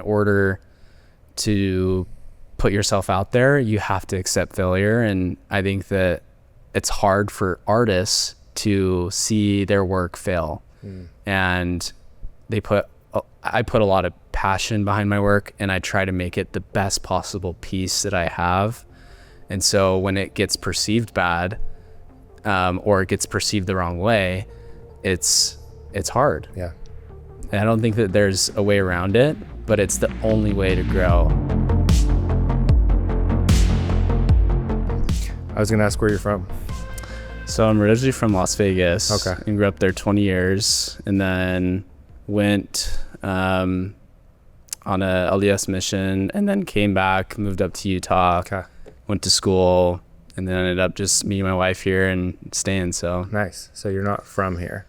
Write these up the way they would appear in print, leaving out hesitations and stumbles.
in order to put yourself out there, you have to accept failure. And I think that it's hard for artists to see their work fail. And I put a lot of passion behind my work, and I try to make it the best possible piece that I have. And so when it gets perceived bad, or it gets perceived the wrong way, it's hard. Yeah. And I don't think that there's a way around it, but it's the only way to grow. I was gonna ask where you're from. So I'm originally from Las Vegas. Okay. And grew up there 20 years, and then went on a LDS mission, and then came back, moved up to Utah, Okay. went to school, and then ended up just meeting my wife here and staying. So Nice. So you're not from here.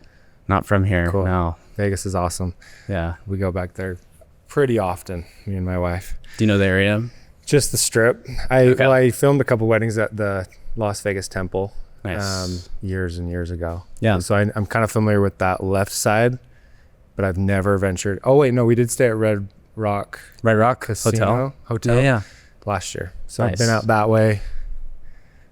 not from here. Cool. No. Vegas is awesome. Yeah. We go back there pretty often, me and my wife. Do you know the area? Just the Strip. Okay. I filmed a couple weddings at the Las Vegas Temple. Nice. Years and years ago. Yeah. So I'm kind of familiar with that left side, but I've never ventured. Oh wait, no, we did stay at Red Rock Hotel. Yeah. last year. So Nice. I've been out that way,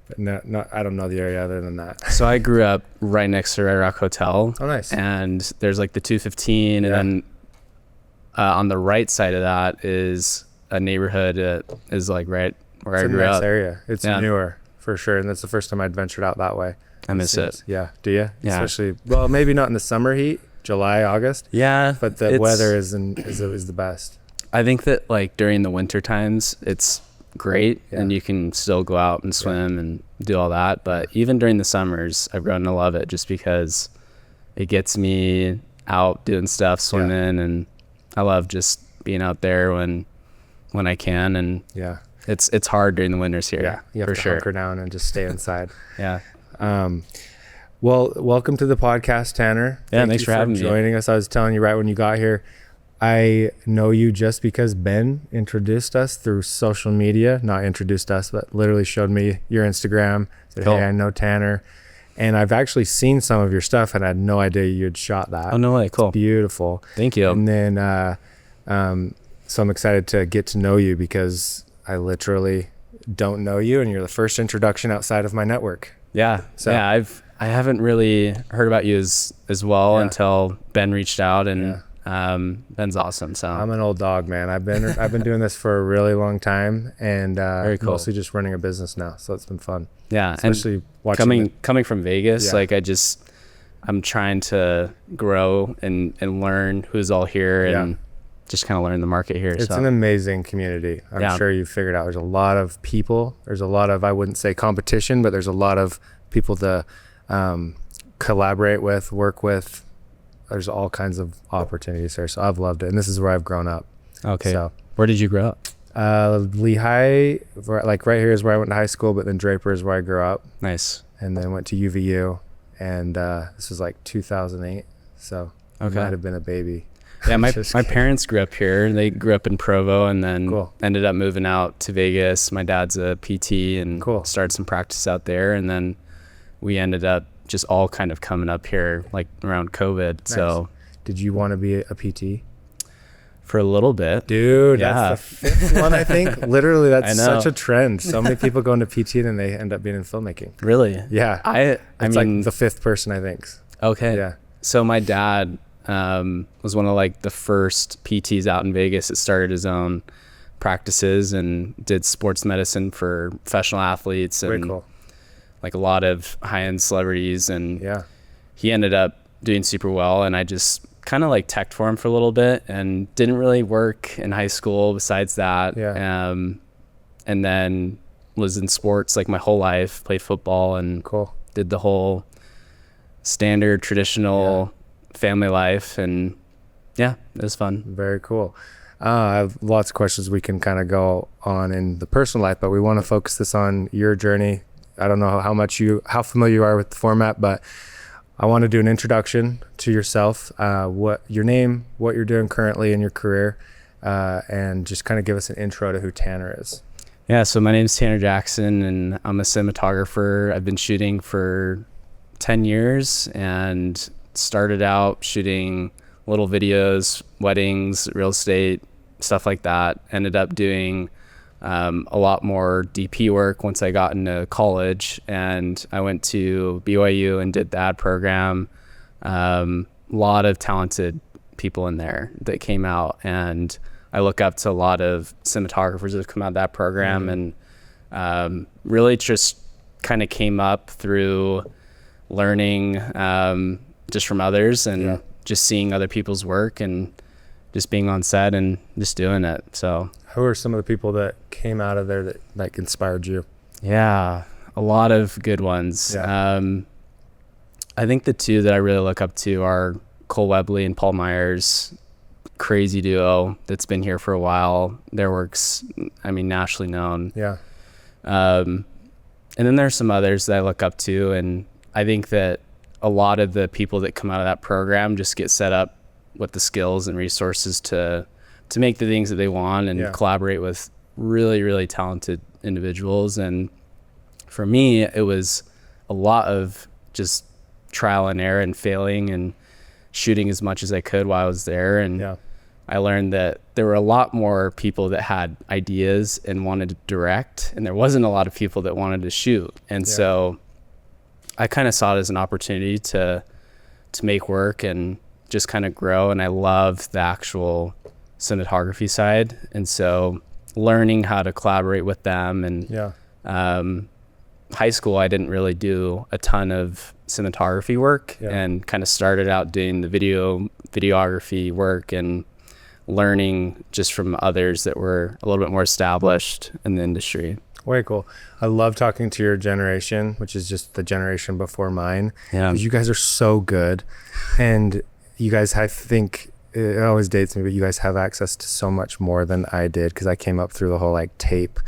but no, I don't know the area other than that. So I grew up right next to Red Rock Hotel. Oh, nice. And there's like the 215, and then on the right side of that is a neighborhood that is like right where It's I a grew nice up. area. It's Yeah. newer for sure, and that's the first time I'd ventured out that way. I miss it. Yeah. Do you? Yeah. Especially, well, maybe not in the summer heat, July, August, Yeah, but the weather is the best. I think that like during the winter times, it's great, and you can still go out and swim and do all that. But even during the summers, I've grown to love it just because it gets me out doing stuff, swimming, and I love just being out there when I can. And Yeah. it's hard during the winters here. Yeah. You have for to sure. hunker down and just stay inside. Yeah. Well, welcome to the podcast, Tanner. Yeah, Thank thanks you for having me. joining us. I was telling you right when you got here, I know you just because Ben introduced us through social media. Not introduced us, but literally showed me your Instagram. Said, Cool. hey, I know Tanner. And I've actually seen some of your stuff, and I had no idea you had shot that. Oh, no way. Cool. Beautiful. Thank you. And then, so I'm excited to get to know you because I literally don't know you, and you're the first introduction outside of my network. Yeah. So- Yeah. I haven't really heard about you as well until Ben reached out, and Ben's awesome. So I'm an old dog, man. I've been doing this for a really long time, and Very cool. mostly just running a business now. So it's been fun. yeah. Especially And watching coming from Vegas, Yeah. like I'm trying to grow and learn who's all here and just kind of learn the market here. It's so an amazing community. I'm sure you figured out there's a lot of people. There's a lot of, I wouldn't say competition, but there's a lot of people to collaborate with, work with. There's all kinds of opportunities there. So I've loved it. And this is where I've grown up. okay. So Where did you grow up? Lehigh, like right here is where I went to high school, but then Draper is where I grew up. Nice. And then went to UVU. And this was like 2008. So I Okay. might have been a baby. Yeah, my Just my kidding. parents grew up here. They grew up in Provo, and then Cool. ended up moving out to Vegas. My dad's a PT, and Cool. started some practice out there. And then we ended up just all kind of coming up here like around COVID. So Did you want to be a PT? for a little bit. Dude, Yeah. that's the fifth one, I think. Literally, I that's know. such a trend. So many people go into PT and then they end up being in filmmaking. Really? Yeah. I It's mean, like the fifth person, I think. okay. Yeah. So my dad was one of like the first PTs out in Vegas that started his own practices and did sports medicine for professional athletes Very and cool. like a lot of high-end celebrities. And Yeah. he ended up doing super well, and I just kind of like teched for him for a little bit and didn't really work in high school besides that. Yeah. And then was in sports like my whole life, played football and Cool. did the whole standard traditional family life. And yeah, it was fun. Very cool. I have lots of questions we can kind of go on in the personal life, but we want to focus this on your journey. I don't know how familiar you are with the format, but I want to do an introduction to yourself, what your name, what you're doing currently in your career, and just kind of give us an intro to who Tanner is. Yeah, so my name is Tanner Jackson, and I'm a cinematographer. I've been shooting for 10 years and started out shooting little videos, weddings, real estate, stuff like that. Ended up doing a lot more DP work once I got into college, and I went to BYU and did the ad program. A lot of talented people in there that came out, and I look up to a lot of cinematographers that have come out of that program, and really just kind of came up through learning just from others, and just seeing other people's work, and just being on set and just doing it. So who are some of the people that came out of there that like inspired you? Yeah, a lot of good ones. I think the two that I really look up to are Cole Webley and Paul Myers, crazy duo that's been here for a while. Their work's, I mean, nationally known. Yeah. And then there's some others that I look up to, and I think that a lot of the people that come out of that program just get set up with the skills and resources to make the things that they want, and collaborate with really, really talented individuals. And for me, it was a lot of just trial and error and failing and shooting as much as I could while I was there. And I learned that there were a lot more people that had ideas and wanted to direct, and there wasn't a lot of people that wanted to shoot. And so I kind of saw it as an opportunity to make work and just kind of grow. And I love the actual cinematography side. And so learning how to collaborate with them, and high school, I didn't really do a ton of cinematography work, and kind of started out doing the videography work and learning just from others that were a little bit more established in the industry. Way cool. I love talking to your generation, which is just the generation before mine. You guys are so good, and you guys, I think it always dates me, but you guys have access to so much more than I did, because I came up through the whole like tape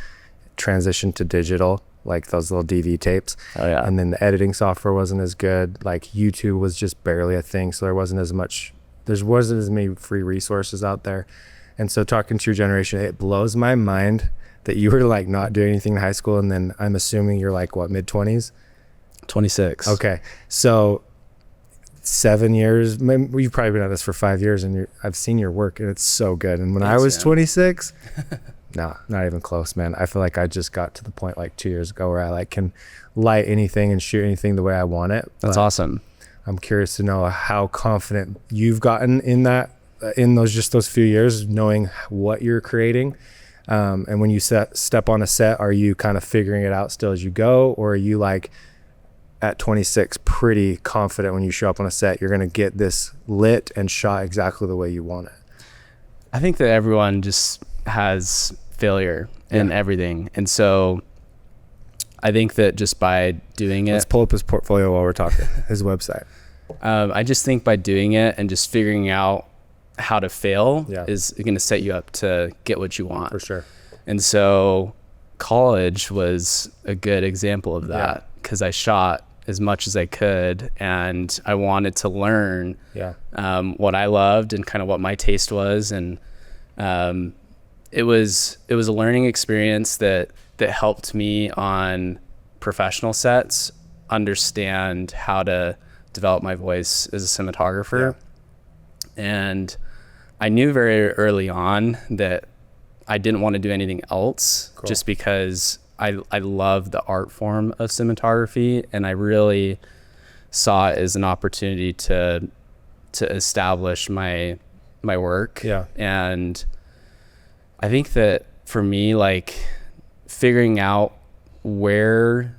transition to digital, like those little DV tapes. And then the editing software wasn't as good. Like YouTube was just barely a thing, so there wasn't as many free resources out there. And so talking to your generation, it blows my mind that you were like not doing anything in high school, and then I'm assuming you're like what, mid-20s? 26. Okay, so 7 years, maybe you've probably been at this for 5 years, and I've seen your work, and it's so good. And when I was 26, no, not even close, man. I feel like I just got to the point like 2 years ago where I like can light anything and shoot anything the way I want it. That's awesome. I'm curious to know how confident you've gotten in that, in those few years, knowing what you're creating. And when you step on a set, are you kind of figuring it out still as you go, or are you like at 26 pretty confident when you show up on a set you're going to get this lit and shot exactly the way you want it? I think that everyone just has failure in everything, and so I think that just by doing it, let's pull up his portfolio while we're talking. His website. I just think by doing it and just figuring out how to fail is going to set you up to get what you want. For sure. And so college was a good example of that, because I shot as much as I could, and I wanted to learn what I loved and kind of what my taste was. And it was a learning experience that helped me on professional sets understand how to develop my voice as a cinematographer. And I knew very early on that I didn't want to do anything else, just because I love the art form of cinematography, and I really saw it as an opportunity to establish my work. And I think that for me, like figuring out where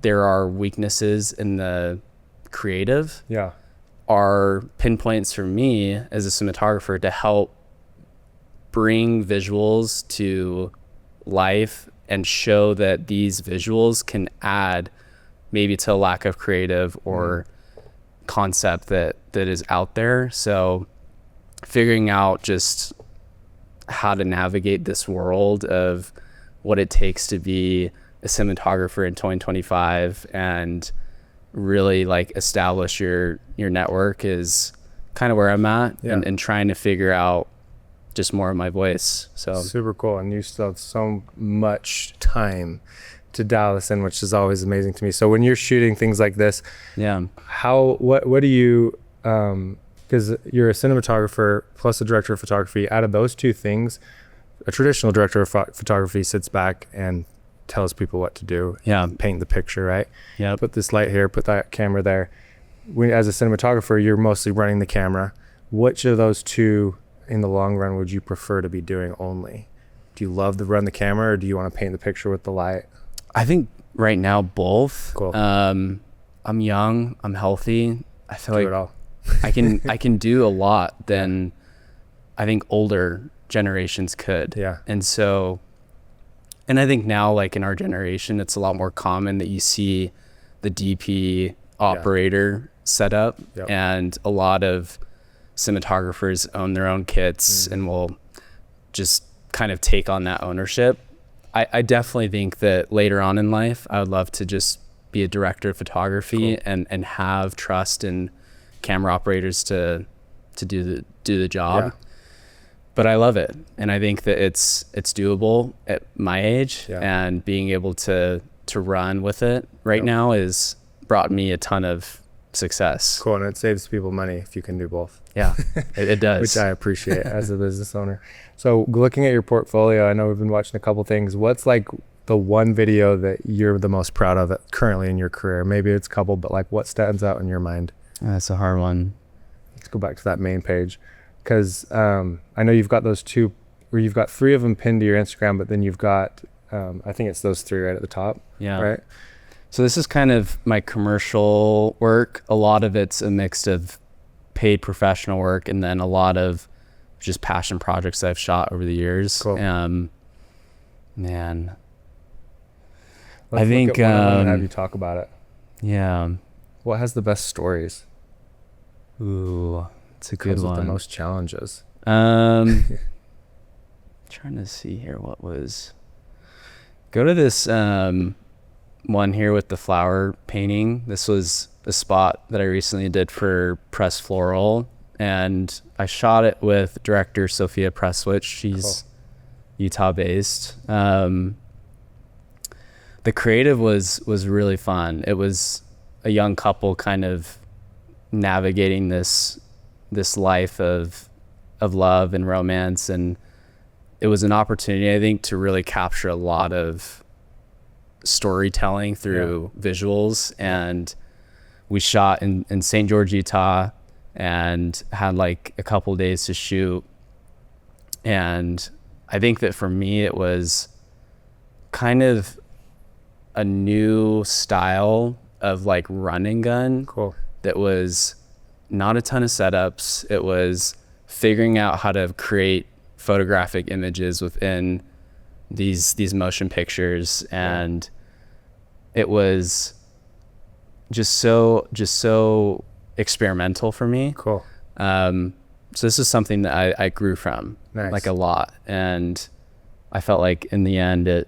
there are weaknesses in the creative are pinpoints for me as a cinematographer to help bring visuals to life and show that these visuals can add maybe to a lack of creative or concept that is out there. So figuring out just how to navigate this world of what it takes to be a cinematographer in 2025 and really like establish your network is kind of where I'm at, and trying to figure out just more of my voice. So super cool. And you still have so much time to dial this in, which is always amazing to me. So when you're shooting things like this, what do you because you're a cinematographer plus a director of photography. Out of those two things, a traditional director of photography sits back and tells people what to do. Yeah. Paint the picture, right? Yeah. Put this light here, put that camera there. As a cinematographer, you're mostly running the camera. Which of those two in the long run would you prefer to be doing only? Do you love to run the camera, or do you want to paint the picture with the light? I think right now both. Cool. I'm young, I'm healthy. I feel Do like it all. I can do a lot than I think older generations could. Yeah. And so, and I think now, like in our generation, it's a lot more common that you see the DP operator set up. Yep. And a lot of cinematographers own their own kits and will just kind of take on that ownership. I definitely think that later on in life, I would love to just be a director of photography. Cool. and have trust in camera operators to do the job. Yeah. But I love it, and I think that it's doable at my age, and being able to run with it right now is brought me a ton of success. Cool. And it saves people money if you can do both. Yeah, it does. Which I appreciate as a business owner. So looking at your portfolio, I know we've been watching a couple things. What's like the one video that you're the most proud of currently in your career? Maybe it's a couple, but like what stands out in your mind? That's a hard one. Let's go back to that main page. Because I know you've got those two, or you've got 3 of them pinned to your Instagram, but then you've got, I think it's those 3 right at the top. Yeah. Right. So this is kind of my commercial work. A lot of it's a mix of paid professional work and then a lot of just passion projects I've shot over the years. Cool. Man, Let's I think look at one of them and have you talk about it. Yeah. What has the best stories? Ooh, it's a good Comes one. with the most challenges. Trying to see here what was. Go to this one here with the flower painting. This was a spot that I recently did for Press Floral, and I shot it with director Sophia Presswich. She's Utah based. The creative was really fun. It was a young couple kind of navigating this life of love and romance, and it was an opportunity, I think, to really capture a lot of storytelling through visuals. And we shot in St. George, Utah, and had like a couple days to shoot. And I think that for me, it was kind of a new style of like run and gun. Cool. That was not a ton of setups. It was figuring out how to create photographic images within these motion pictures, and it was just so experimental for me. Cool. So this is something that I grew from. Nice. Like a lot, and I felt like in the end it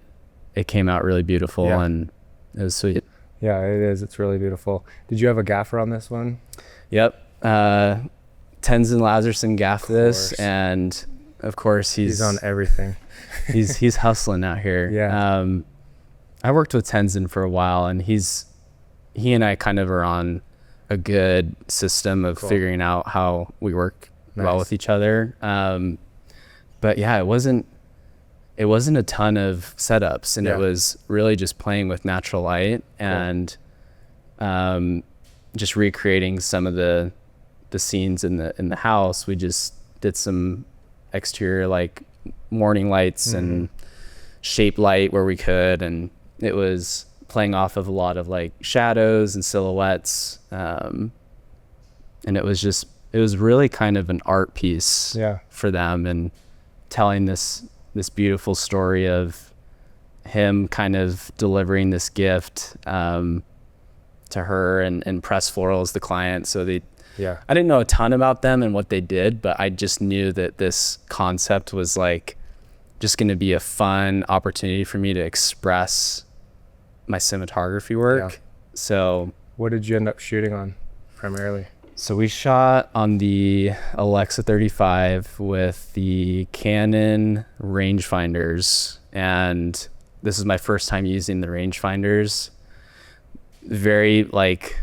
came out really beautiful, and it was sweet. Yeah, it is. It's really beautiful. Did you have a gaffer on this one? Yep. Tenzin Lazarson gaffed this, and of course he's on everything. he's hustling out here. Yeah. I worked with Tenzin for a while, and he and I kind of are on a good system of figuring out how we work well with each other. But yeah, it wasn't a ton of setups, and it was really just playing with natural light and just recreating some of the scenes in the house. We just did some exterior like morning lights and shape light where we could, and it was playing off of a lot of like shadows and silhouettes, and it was really kind of an art piece for them, and telling this beautiful story of him kind of delivering this gift to her, and Press Floral is the client. So I didn't know a ton about them and what they did, but I just knew that this concept was like just going to be a fun opportunity for me to express my cinematography work. Yeah. So what did you end up shooting on primarily? So we shot on the Alexa 35 with the Canon rangefinders, and this is my first time using the rangefinders. Very like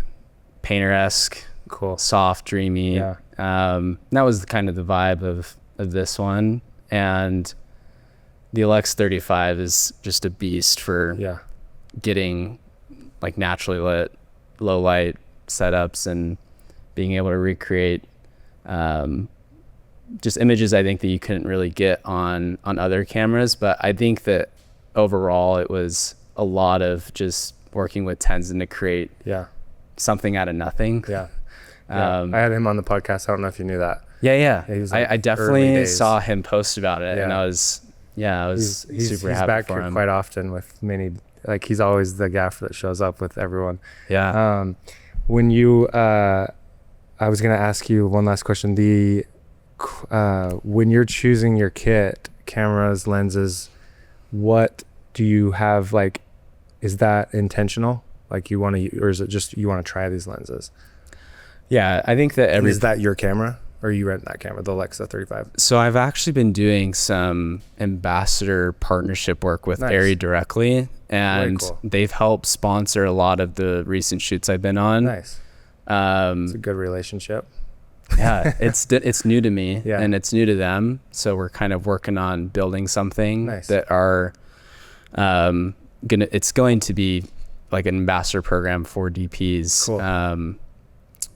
painter-esque, cool, soft, dreamy. That was kind of the vibe of this one. And the Alexa 35 is just a beast for getting like naturally lit, low light setups and being able to recreate just images I think that you couldn't really get on other cameras. But I think that overall it was a lot of just working with Tenzin to create something out of nothing. I had him on the podcast. I don't know if you knew that. Yeah. He was, like, I definitely saw him post about it, and I was super happy back for here him. quite often with many, like he's always the gaffer that shows up with everyone. When you I was gonna ask you one last question. When you're choosing your kit, cameras, lenses, what do you have, like, is that intentional? Like you want to, or is it just you want to try these lenses? Yeah, I think that is that your camera, or you rent that camera, the Alexa 35? So I've actually been doing some ambassador partnership work with ARRI directly, and they've helped sponsor a lot of the recent shoots I've been on. Nice. It's a good relationship. Yeah, it's new to me, and it's new to them. So we're kind of working on building something that are it's going to be like an ambassador program for DPs. Cool.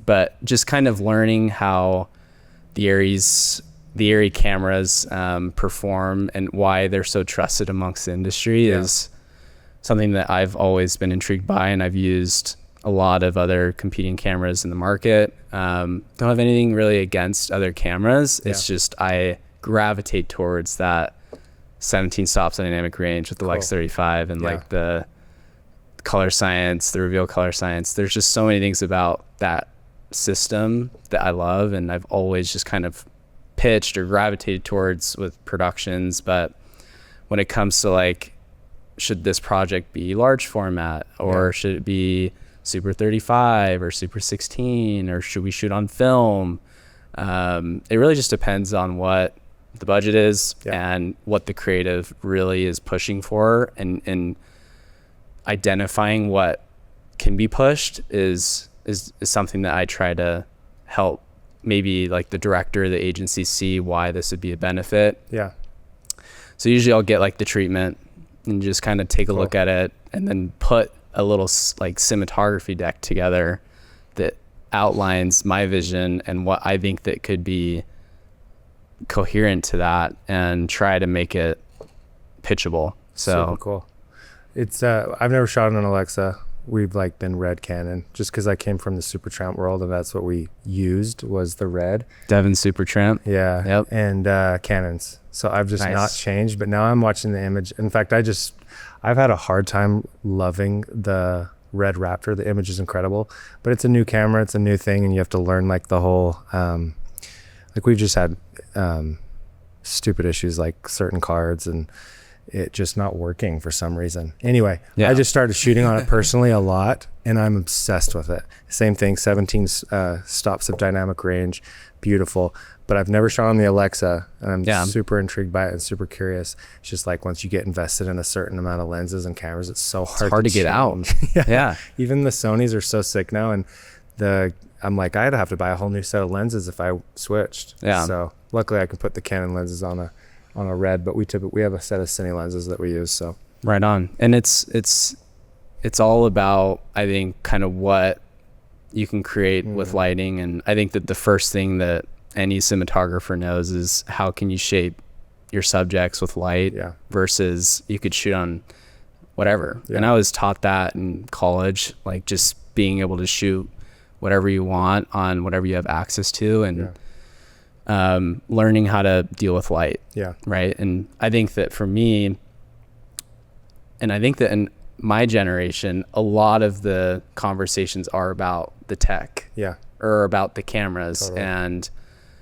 But just kind of learning how the ARRI cameras perform and why they're so trusted amongst the industry is something that I've always been intrigued by, and I've used a lot of other competing cameras in the market. Don't have anything really against other cameras. It's just I gravitate towards that 17 stops dynamic range with the Alexa 35 and like the color science, the reveal color science. There's just so many things about that system that I love, and I've always just kind of pitched or gravitated towards with productions. But when it comes to like, should this project be large format, or should it be Super 35 or Super 16, or should we shoot on film? It really just depends on what the budget is and what the creative really is pushing for, and identifying what can be pushed is something that I try to help maybe like the director, the agency see why this would be a benefit. So usually I'll get like the treatment and just kind of take a look at it, and then put a little like cinematography deck together that outlines my vision and what I think that could be coherent to that, and try to make it pitchable. So super cool. It's I've never shot on an Alexa. We've like been red Canon, just because I came from the Super Tramp world, and that's what we used was the red Devin Super Tramp. And Canons. So I've just not changed, but now I'm watching the image. In fact, I've had a hard time loving the red Raptor. The image is incredible, but it's a new camera, it's a new thing, and you have to learn like the whole like we've just had stupid issues like certain cards and it just not working for some reason. Anyway, I just started shooting on it personally a lot, and I'm obsessed with it. Same thing, 17 stops of dynamic range, beautiful. But I've never shot on the Alexa, and I'm super intrigued by it and super curious. It's just like once you get invested in a certain amount of lenses and cameras, it's so hard to get out. Even the Sonys are so sick now, and I'm like, I'd have to buy a whole new set of lenses if I switched. So luckily I can put the Canon lenses on a red, but we have a set of cine lenses that we use. So right on. And it's all about, I think, kind of what you can create with lighting. And I think that the first thing that any cinematographer knows is how can you shape your subjects with light versus you could shoot on whatever. And I was taught that in college, like just being able to shoot whatever you want on whatever you have access to, and learning how to deal with light. Right. And I think that for me, and I think that in my generation, a lot of the conversations are about the tech or about the cameras. And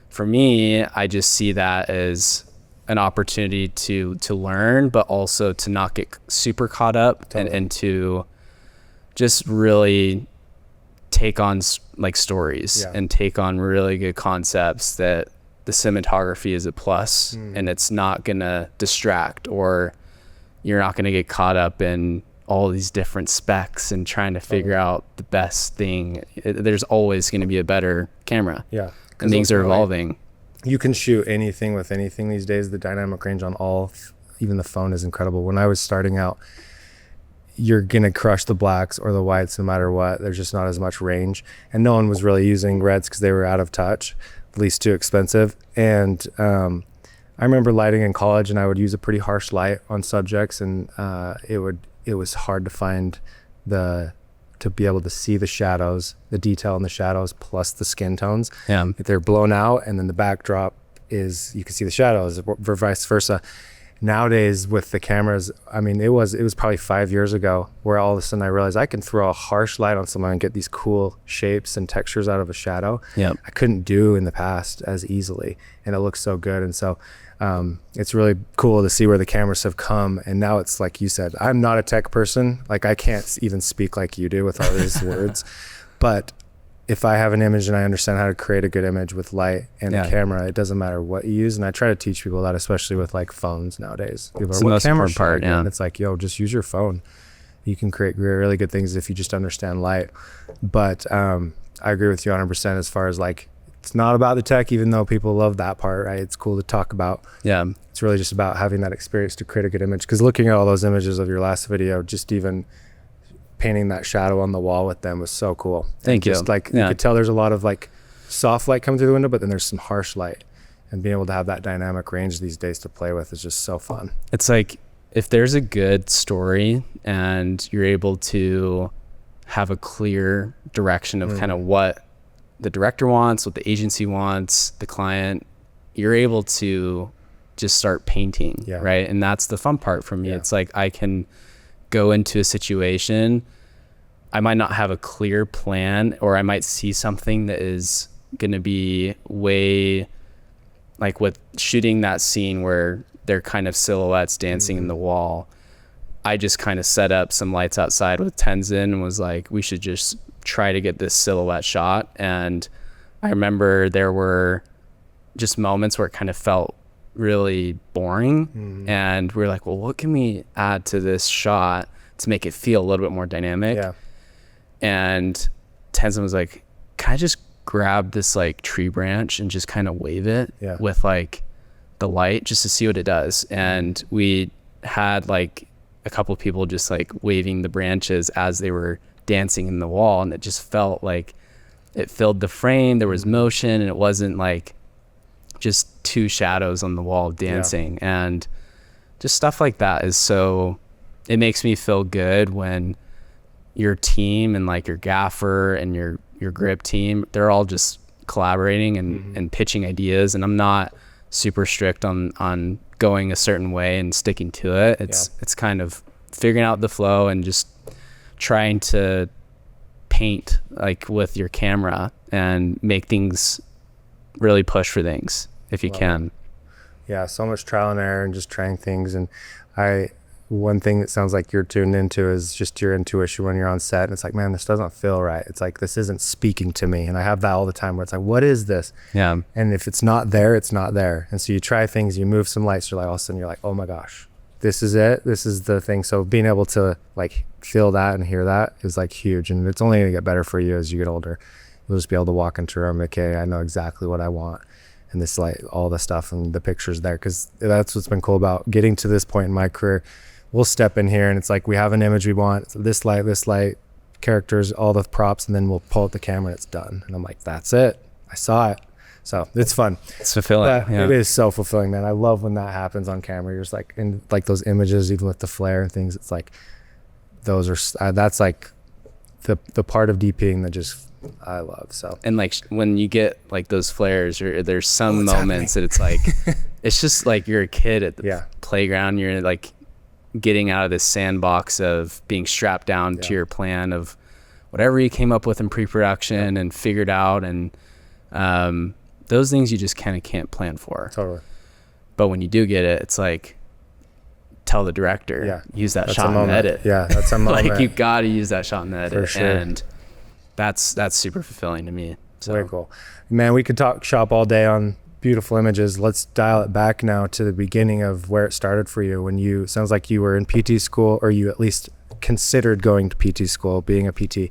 for me, I just see that as an opportunity to learn, but also to not get super caught up and to just really take on like stories and take on really good concepts that the cinematography is a plus, and it's not gonna distract, or you're not gonna get caught up in all these different specs and trying to figure out the best thing. There's always gonna be a better camera. and things are evolving. You can shoot anything with anything these days. The dynamic range on even the phone is incredible. When I was starting out, you're gonna crush the blacks or the whites no matter what. There's just not as much range, and no one was really using reds because they were out of touch, at least too expensive. And I remember lighting in college, and I would use a pretty harsh light on subjects, and it was hard to find to be able to see the shadows, the detail in the shadows, plus the skin tones. Yeah, if they're blown out, and then the backdrop is, you can see the shadows, or vice versa. Nowadays with the cameras, I mean, it was probably 5 years ago where all of a sudden I realized I can throw a harsh light on someone and get these cool shapes and textures out of a shadow. Yep. I couldn't do in the past as easily, and it looks so good. And so it's really cool to see where the cameras have come. And now it's like you said, I'm not a tech person. Like, I can't even speak like you do with all these words, but if I have an image and I understand how to create a good image with light and a camera, it doesn't matter what you use. And I try to teach people that, especially with like phones nowadays. People are, what camera part? Yeah. And it's like, yo, just use your phone. You can create really good things if you just understand light. But I agree with you 100% as far as like, it's not about the tech, even though people love that part, right? It's cool to talk about. Yeah. It's really just about having that experience to create a good image. Because looking at all those images of your last video, just even painting that shadow on the wall with them was so cool. Thank you. Just like, you could tell there's a lot of like soft light coming through the window, but then there's some harsh light, and being able to have that dynamic range these days to play with is just so fun. It's like, if there's a good story and you're able to have a clear direction of kind of what the director wants, what the agency wants, the client, you're able to just start painting, right? And that's the fun part for me. It's like, I can go into a situation, I might not have a clear plan, or I might see something that is going to be way, like with shooting that scene where they're kind of silhouettes dancing in the wall. I just kind of set up some lights outside with Tenzin and was like, we should just try to get this silhouette shot. And I remember there were just moments where it kind of felt really boring, and we were like, well, what can we add to this shot to make it feel a little bit more dynamic? And Tenzin was like, can I just grab this like tree branch and just kind of wave it with like the light just to see what it does? And we had like a couple of people just like waving the branches as they were dancing in the wall, and it just felt like it filled the frame. There was motion, and it wasn't like just two shadows on the wall dancing. And just stuff like that is so, it makes me feel good when your team and like your gaffer and your grip team, they're all just collaborating and pitching ideas, and I'm not super strict on going a certain way and sticking to it. It's kind of figuring out the flow and just trying to paint like with your camera and make things really push for things if you can. Yeah, so much trial and error and just trying things. And one thing that sounds like you're tuned into is just your intuition when you're on set, and it's like, man, this doesn't feel right. It's like, this isn't speaking to me. And I have that all the time where it's like, what is this? Yeah. And if it's not there, it's not there. And so you try things, you move some lights, you're like, all of a sudden you're like, oh my gosh, this is it. This is the thing. So being able to like feel that and hear that is like huge. And it's only gonna get better for you as you get older. You'll just be able to walk into a room, okay, I know exactly what I want. And this, like, all the stuff and the pictures there, because that's what's been cool about getting to this point in my career. We'll step in here and it's like, we have an image we want, this light, characters, all the props, and then we'll pull out the camera and it's done. And I'm like, that's it. I saw it. So it's fun. It's fulfilling. It is so fulfilling, man. I love when that happens on camera. You're just like, in like those images, even with the flare and things, it's like, those are, that's like the part of DPing that just, I love. So, and like when you get like those flares, or there's some moments that it's like, it's just like you're a kid at the playground. You're like getting out of this sandbox of being strapped down to your plan of whatever you came up with in pre-production and figured out. And those things you just kind of can't plan for. Totally. But when you do get it, it's like, tell the director, use that shot in the edit. Yeah, that's a moment. Like, you got to use that shot in the edit. For sure. And that's super fulfilling to me. So. Very cool. Man, we could talk shop all day on beautiful images. Let's dial it back now to the beginning of where it started for you. When you, sounds like you were in PT school, or you at least considered going to PT school, being a PT.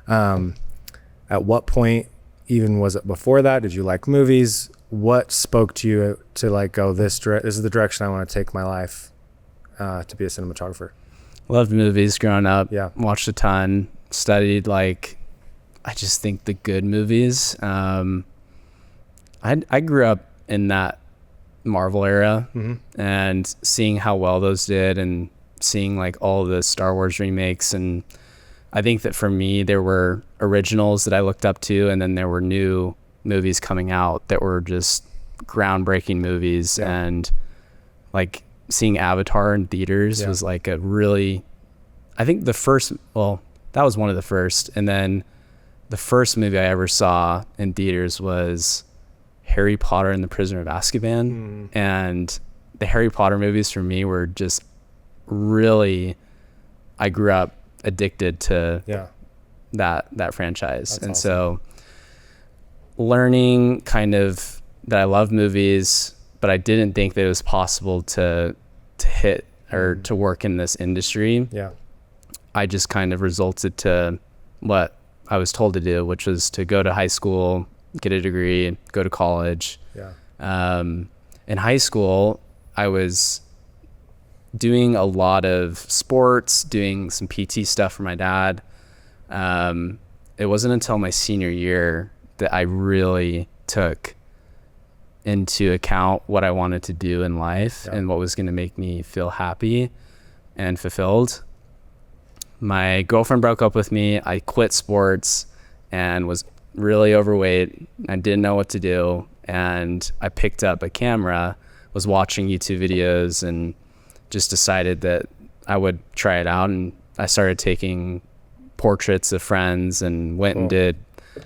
At what point even was it before that? Did you like movies? What spoke to you to like go this is the direction I want to take my life to be a cinematographer? Loved movies growing up. Yeah. Watched a ton. Studied like, I just think the good movies. I grew up in that Marvel era, and seeing how well those did, and seeing like all the Star Wars remakes. And I think that for me, there were originals that I looked up to, and then there were new movies coming out that were just groundbreaking movies. Yeah. And like seeing Avatar in theaters was like a really, I think that was one of the first. And then the first movie I ever saw in theaters was Harry Potter and the Prisoner of Azkaban. And the Harry Potter movies for me were just really, I grew up addicted to that franchise. That's and awesome. So learning kind of that I love movies, but I didn't think that it was possible to hit or to work in this industry. I just kind of resulted to what I was told to do, which was to go to high school, get a degree, go to college. In high school, I was doing a lot of sports, doing some PT stuff for my dad. It wasn't until my senior year that I really took into account what I wanted to do in life and what was going to make me feel happy and fulfilled. My girlfriend broke up with me. I quit sports and was really overweight. I didn't know what to do. And I picked up a camera, was watching YouTube videos, and just decided that I would try it out. And I started taking portraits of friends and went and did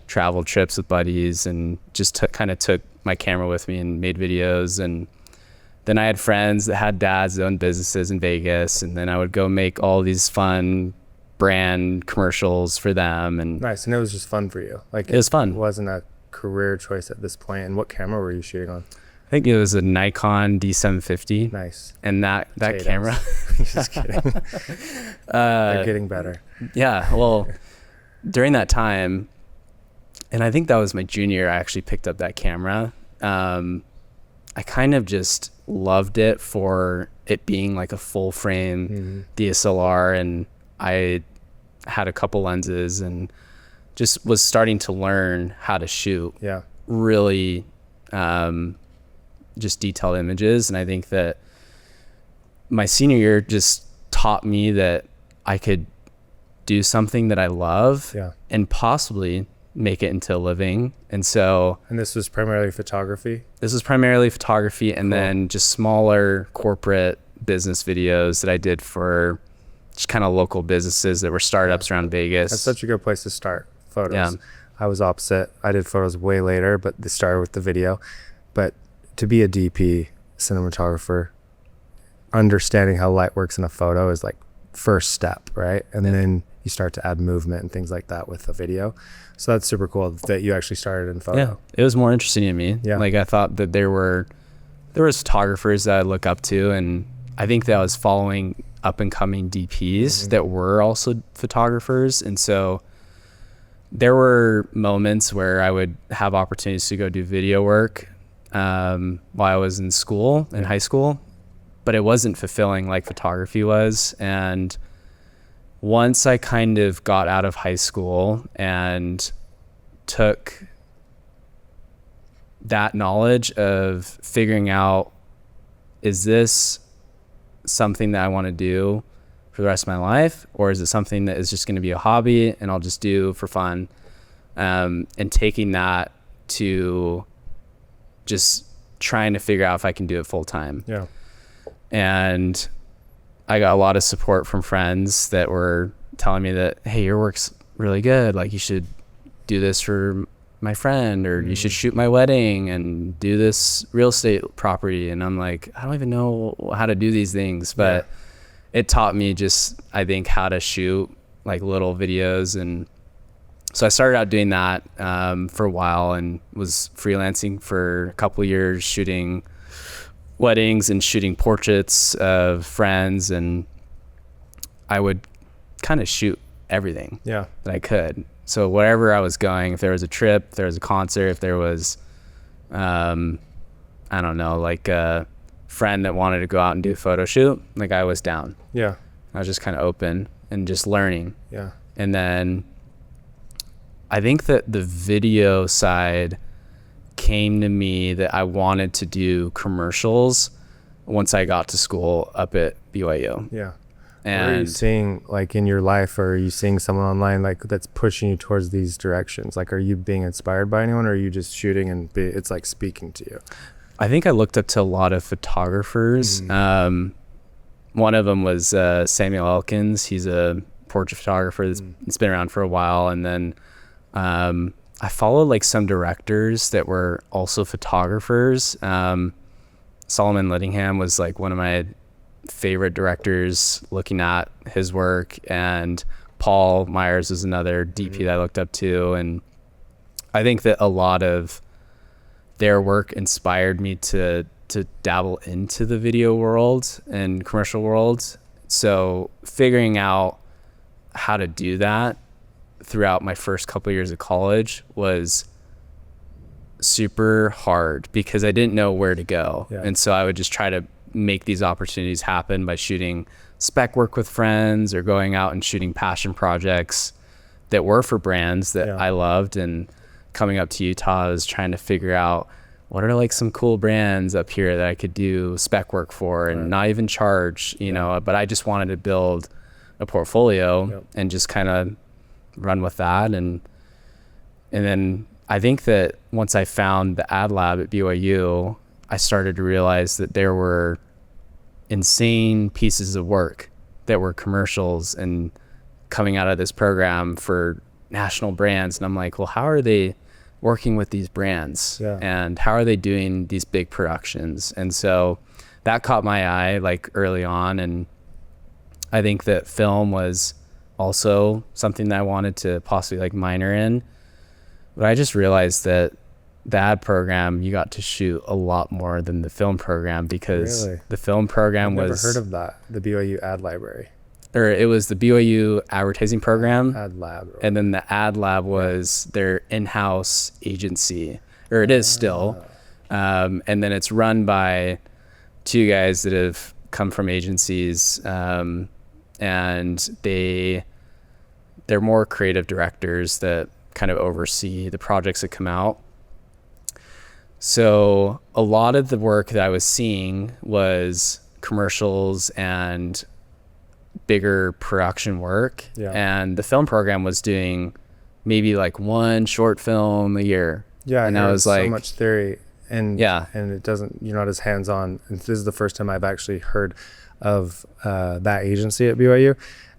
travel trips with buddies, and just kind of took my camera with me and made videos. And then I had friends that had dads that owned businesses in Vegas, and then I would go make all these fun brand commercials for them. And nice. And it was just fun for you. Like it was fun. It wasn't a career choice at this point. And what camera were you shooting on? I think it was a Nikon D750. Nice. And that camera. Just kidding. They're getting better. Yeah. Well, during that time, and I think that was my junior year, I actually picked up that camera. I kind of just loved it for it being like a full frame DSLR, and I had a couple lenses and just was starting to learn how to shoot really just detailed images. And I think that my senior year just taught me that I could do something that I love and possibly make it into a living. And this was primarily photography? This was primarily photography, and then just smaller corporate business videos that I did for just kind of local businesses that were startups around Vegas. That's such a good place to start photos. Yeah. I was opposite. I did photos way later, but they started with the video. But to be a DP cinematographer, understanding how light works in a photo is like first step, right? And then you start to add movement and things like that with the video. So that's super cool that you actually started in photo. Yeah, it was more interesting to me. Yeah. Like I thought that there was photographers that I look up to, and I think that I was following up and coming DPs that were also photographers. And so there were moments where I would have opportunities to go do video work while I was in school, in high school, but it wasn't fulfilling like photography was. And once I kind of got out of high school and took that knowledge of figuring out, is this something that I want to do for the rest of my life, or is it something that is just going to be a hobby and I'll just do for fun? And taking that to just trying to figure out if I can do it full time. Yeah. And I got a lot of support from friends that were telling me that, hey, your work's really good. Like you should do this for my friend, or you should shoot my wedding and do this real estate property. And I'm like, I don't even know how to do these things, but it taught me just, I think, how to shoot like little videos. And so I started out doing that for a while, and was freelancing for a couple of years, shooting weddings and shooting portraits of friends. And I would kind of shoot everything that I could. So wherever I was going, if there was a trip, if there was a concert, if there was, I don't know, like a friend that wanted to go out and do a photo shoot, like I was down. Yeah. I was just kind of open and just learning. Yeah. And then I think that the video side came to me that I wanted to do commercials once I got to school up at BYU. Yeah. And what are you seeing like in your life, or are you seeing someone online like that's pushing you towards these directions? Like, are you being inspired by anyone, or are you just shooting and it's like speaking to you? I think I looked up to a lot of photographers. One of them was Samuel Elkins. He's a portrait photographer that's been around for a while. And then I followed like some directors that were also photographers. Solomon Littingham was like one of my favorite directors, looking at his work, and Paul Myers is another DP that I looked up to. And I think that a lot of their work inspired me to dabble into the video world and commercial world. So figuring out how to do that throughout my first couple of years of college was super hard because I didn't know where to go. Yeah. And so I would just try to make these opportunities happen by shooting spec work with friends or going out and shooting passion projects that were for brands that I loved. And coming up to Utah, I was trying to figure out what are like some cool brands up here that I could do spec work for and not even charge, you know, but I just wanted to build a portfolio and just kind of run with that. And then I think that once I found the Ad Lab at BYU, I started to realize that there were insane pieces of work that were commercials and coming out of this program for national brands. And I'm like, well, how are they working with these brands and how are they doing these big productions? And so that caught my eye like early on. And I think that film was also something that I wanted to possibly like minor in, but I just realized that the ad program, you got to shoot a lot more than the film program because the film program I've never heard of that, the BYU Ad Library. Or it was the BYU advertising program. Ad Lab. And then the Ad Lab was their in-house agency, or it is still. And then it's run by two guys that have come from agencies, and they're more creative directors that kind of oversee the projects that come out. So a lot of the work that I was seeing was commercials and bigger production work. And the film program was doing maybe like one short film a year. And I was like, so much theory and it doesn't, you're not as hands-on. And this is the first time I've actually heard of that agency at BYU.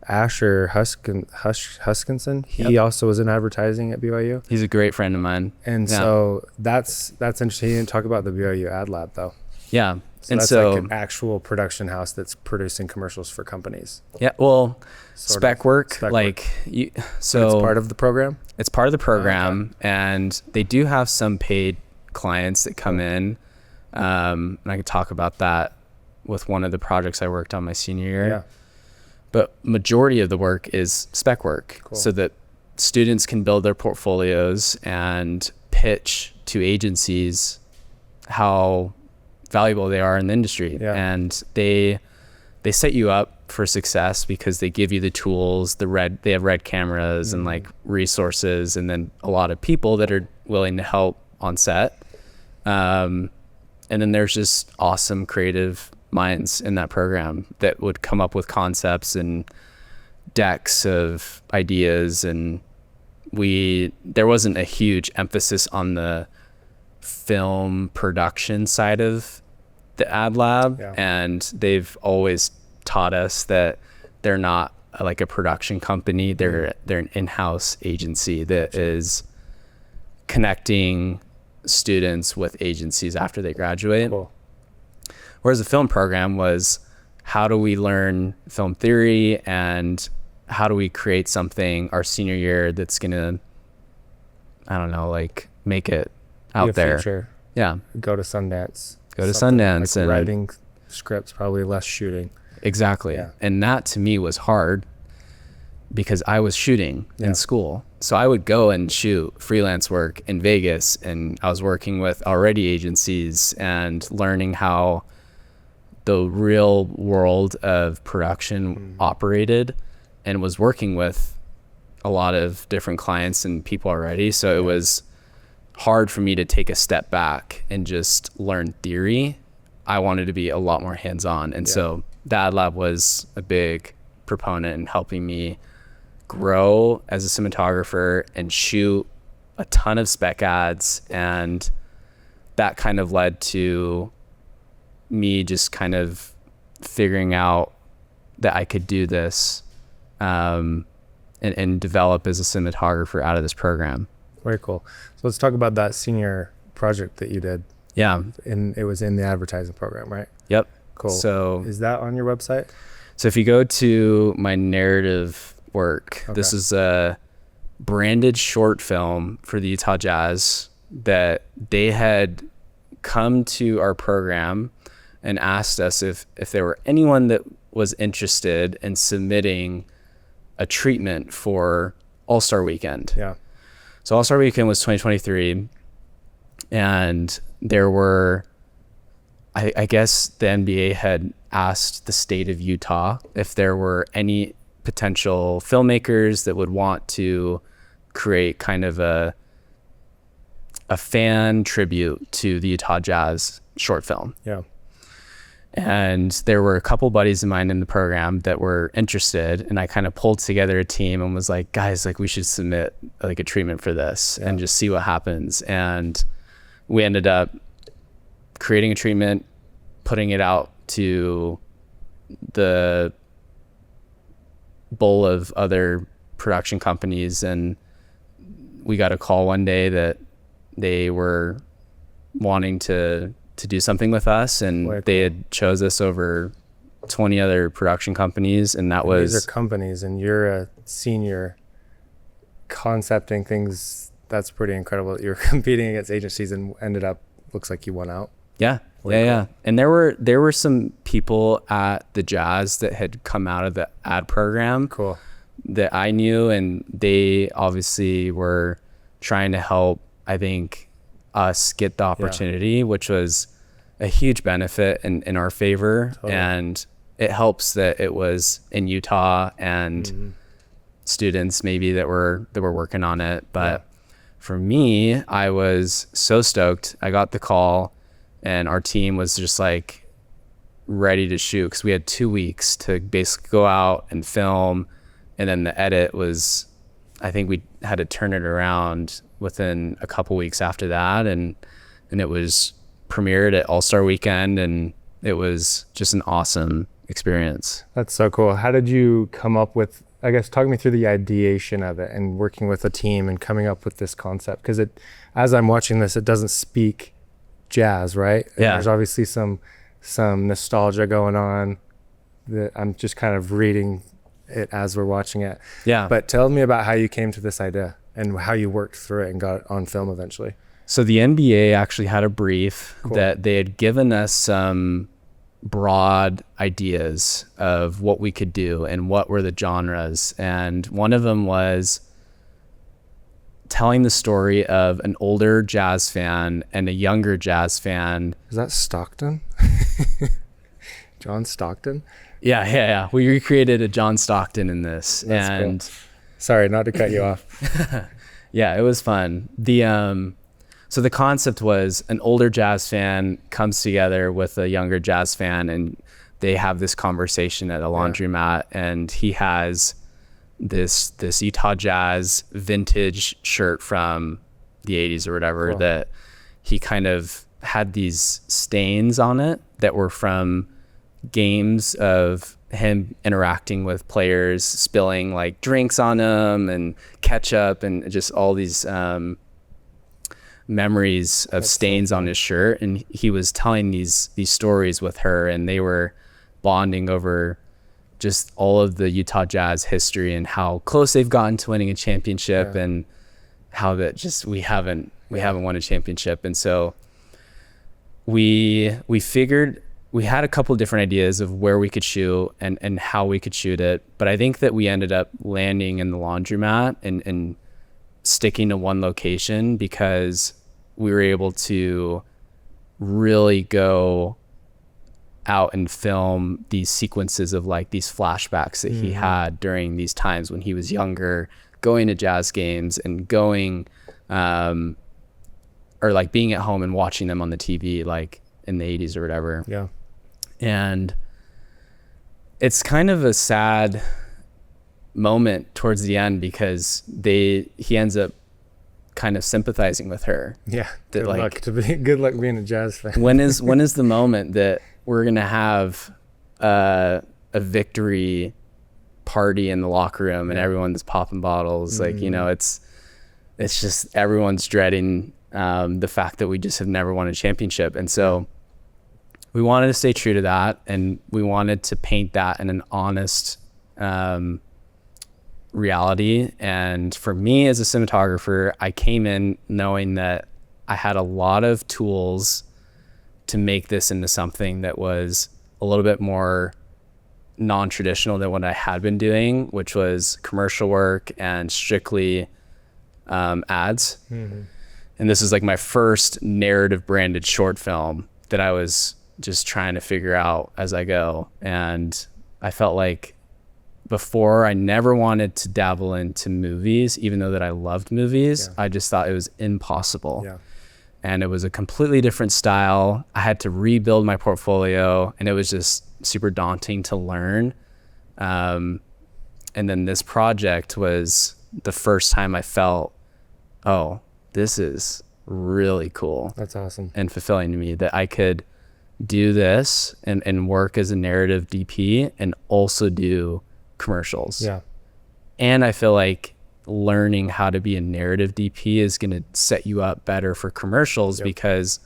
Asher Huskinson, he also was in advertising at BYU. He's a great friend of mine. And so that's interesting. He didn't talk about the BYU Ad Lab though. Yeah. So that's like an actual production house that's producing commercials for companies. Yeah. Well, spec work. So it's part of the program? It's part of the program. And they do have some paid clients that come in. And I could talk about that with one of the projects I worked on my senior year. Yeah. But majority of the work is spec work so that students can build their portfolios and pitch to agencies how valuable they are in the industry. And they set you up for success because they give you the tools, they have red cameras and like resources, and then a lot of people that are willing to help on set. And then there's just awesome creative minds in that program that would come up with concepts and decks of ideas. And there wasn't a huge emphasis on the film production side of the Ad Lab. And they've always taught us that they're not like a production company. They're an in-house agency that is connecting students with agencies after they graduate. Whereas the film program was, how do we learn film theory and how do we create something our senior year that's gonna, I don't know, like make it out there. Future. Go to Sundance. Like and writing scripts, probably less shooting. Exactly. And that to me was hard because I was shooting in school So I would go and shoot freelance work in Vegas, and I was working with already agencies and learning how the real world of production operated, and was working with a lot of different clients and people already. So it was hard for me to take a step back and just learn theory. I wanted to be a lot more hands-on. And so the Ad Lab was a big proponent in helping me grow as a cinematographer and shoot a ton of spec ads. And that kind of led to me just kind of figuring out that I could do this and develop as a cinematographer out of this program. Very cool. So let's talk about that senior project that you did. Yeah. And it was in the advertising program, right? Yep. Cool. So is that on your website? So if you go to my narrative work, this is a branded short film for the Utah Jazz that they had come to our program and asked us if there were anyone that was interested in submitting a treatment for All-Star Weekend. Yeah. So All-Star Weekend was 2023, and there were, I guess the NBA had asked the state of Utah if there were any potential filmmakers that would want to create kind of a fan tribute to the Utah Jazz short film. Yeah. And there were a couple buddies of mine in the program that were interested, and I kind of pulled together a team and was like, guys, like we should submit like a treatment for this and just see what happens. And we ended up creating a treatment, putting it out to the bowl of other production companies, and we got a call one day that they were wanting to do something with us, and they had chose us over 20 other production companies, and that was... These are companies, and you're a senior concepting things. That's pretty incredible that you're competing against agencies and ended up, looks like you won out. Yeah. Yeah. And there were some people at the Jazz that had come out of the ad program that I knew, and they obviously were trying to help, I think, us get the opportunity, which was a huge benefit in our favor. And it helps that it was in Utah and students maybe that were working on it. But for me, I was so stoked. I got the call, and our team was just like ready to shoot, because we had 2 weeks to basically go out and film. And then the edit was, I think we had to turn it around within a couple weeks after that. And it was premiered at All-Star Weekend, and it was just an awesome experience. That's so cool. How did you come up with, I guess, talk me through the ideation of it and working with a team and coming up with this concept? Because as I'm watching this, it doesn't speak jazz, right? And there's obviously some nostalgia going on that I'm just kind of reading it as we're watching it. Yeah. But tell me about how you came to this idea and how you worked through it and got it on film eventually. So the NBA actually had a brief that they had given us some broad ideas of what we could do and what were the genres. And one of them was telling the story of an older jazz fan and a younger jazz fan. Is that Stockton? John Stockton? Yeah. We recreated a John Stockton in this. That's cool. Sorry, not to cut you off. Yeah, it was fun. So the concept was an older jazz fan comes together with a younger jazz fan, and they have this conversation at a laundromat, and he has this Utah Jazz vintage shirt from the 80s or whatever that he kind of had these stains on it that were from games of him interacting with players, spilling like drinks on him and ketchup and just all these memories of stains on his shirt. And he was telling these stories with her, and they were bonding over just all of the Utah Jazz history and how close they've gotten to winning a championship and how that just we haven't won a championship. And so we figured we had a couple of different ideas of where we could shoot and how we could shoot it. But I think that we ended up landing in the laundromat and sticking to one location because we were able to really go out and film these sequences of like these flashbacks that he had during these times when he was younger, going to jazz games and going or like being at home and watching them on the TV like in the 80s or whatever. Yeah. And it's kind of a sad moment towards the end because he ends up kind of sympathizing with her. Yeah. That Good luck being a jazz fan. when is the moment that we're gonna have a victory party in the locker room and everyone's popping bottles? Like, you know, it's just everyone's dreading the fact that we just have never won a championship. And so we wanted to stay true to that, and we wanted to paint that in an honest reality. And for me as a cinematographer, I came in knowing that I had a lot of tools to make this into something that was a little bit more non-traditional than what I had been doing, which was commercial work and strictly ads. And this is like my first narrative branded short film that I was just trying to figure out as I go. And I felt like before, I never wanted to dabble into movies, even though that I loved movies. I just thought it was impossible. And it was a completely different style. I had to rebuild my portfolio, and it was just super daunting to learn. And then this project was the first time I felt, oh, this is really cool. That's awesome. And fulfilling to me that I could do this and work as a narrative DP and also do commercials. And I feel like learning how to be a narrative DP is going to set you up better for commercials, because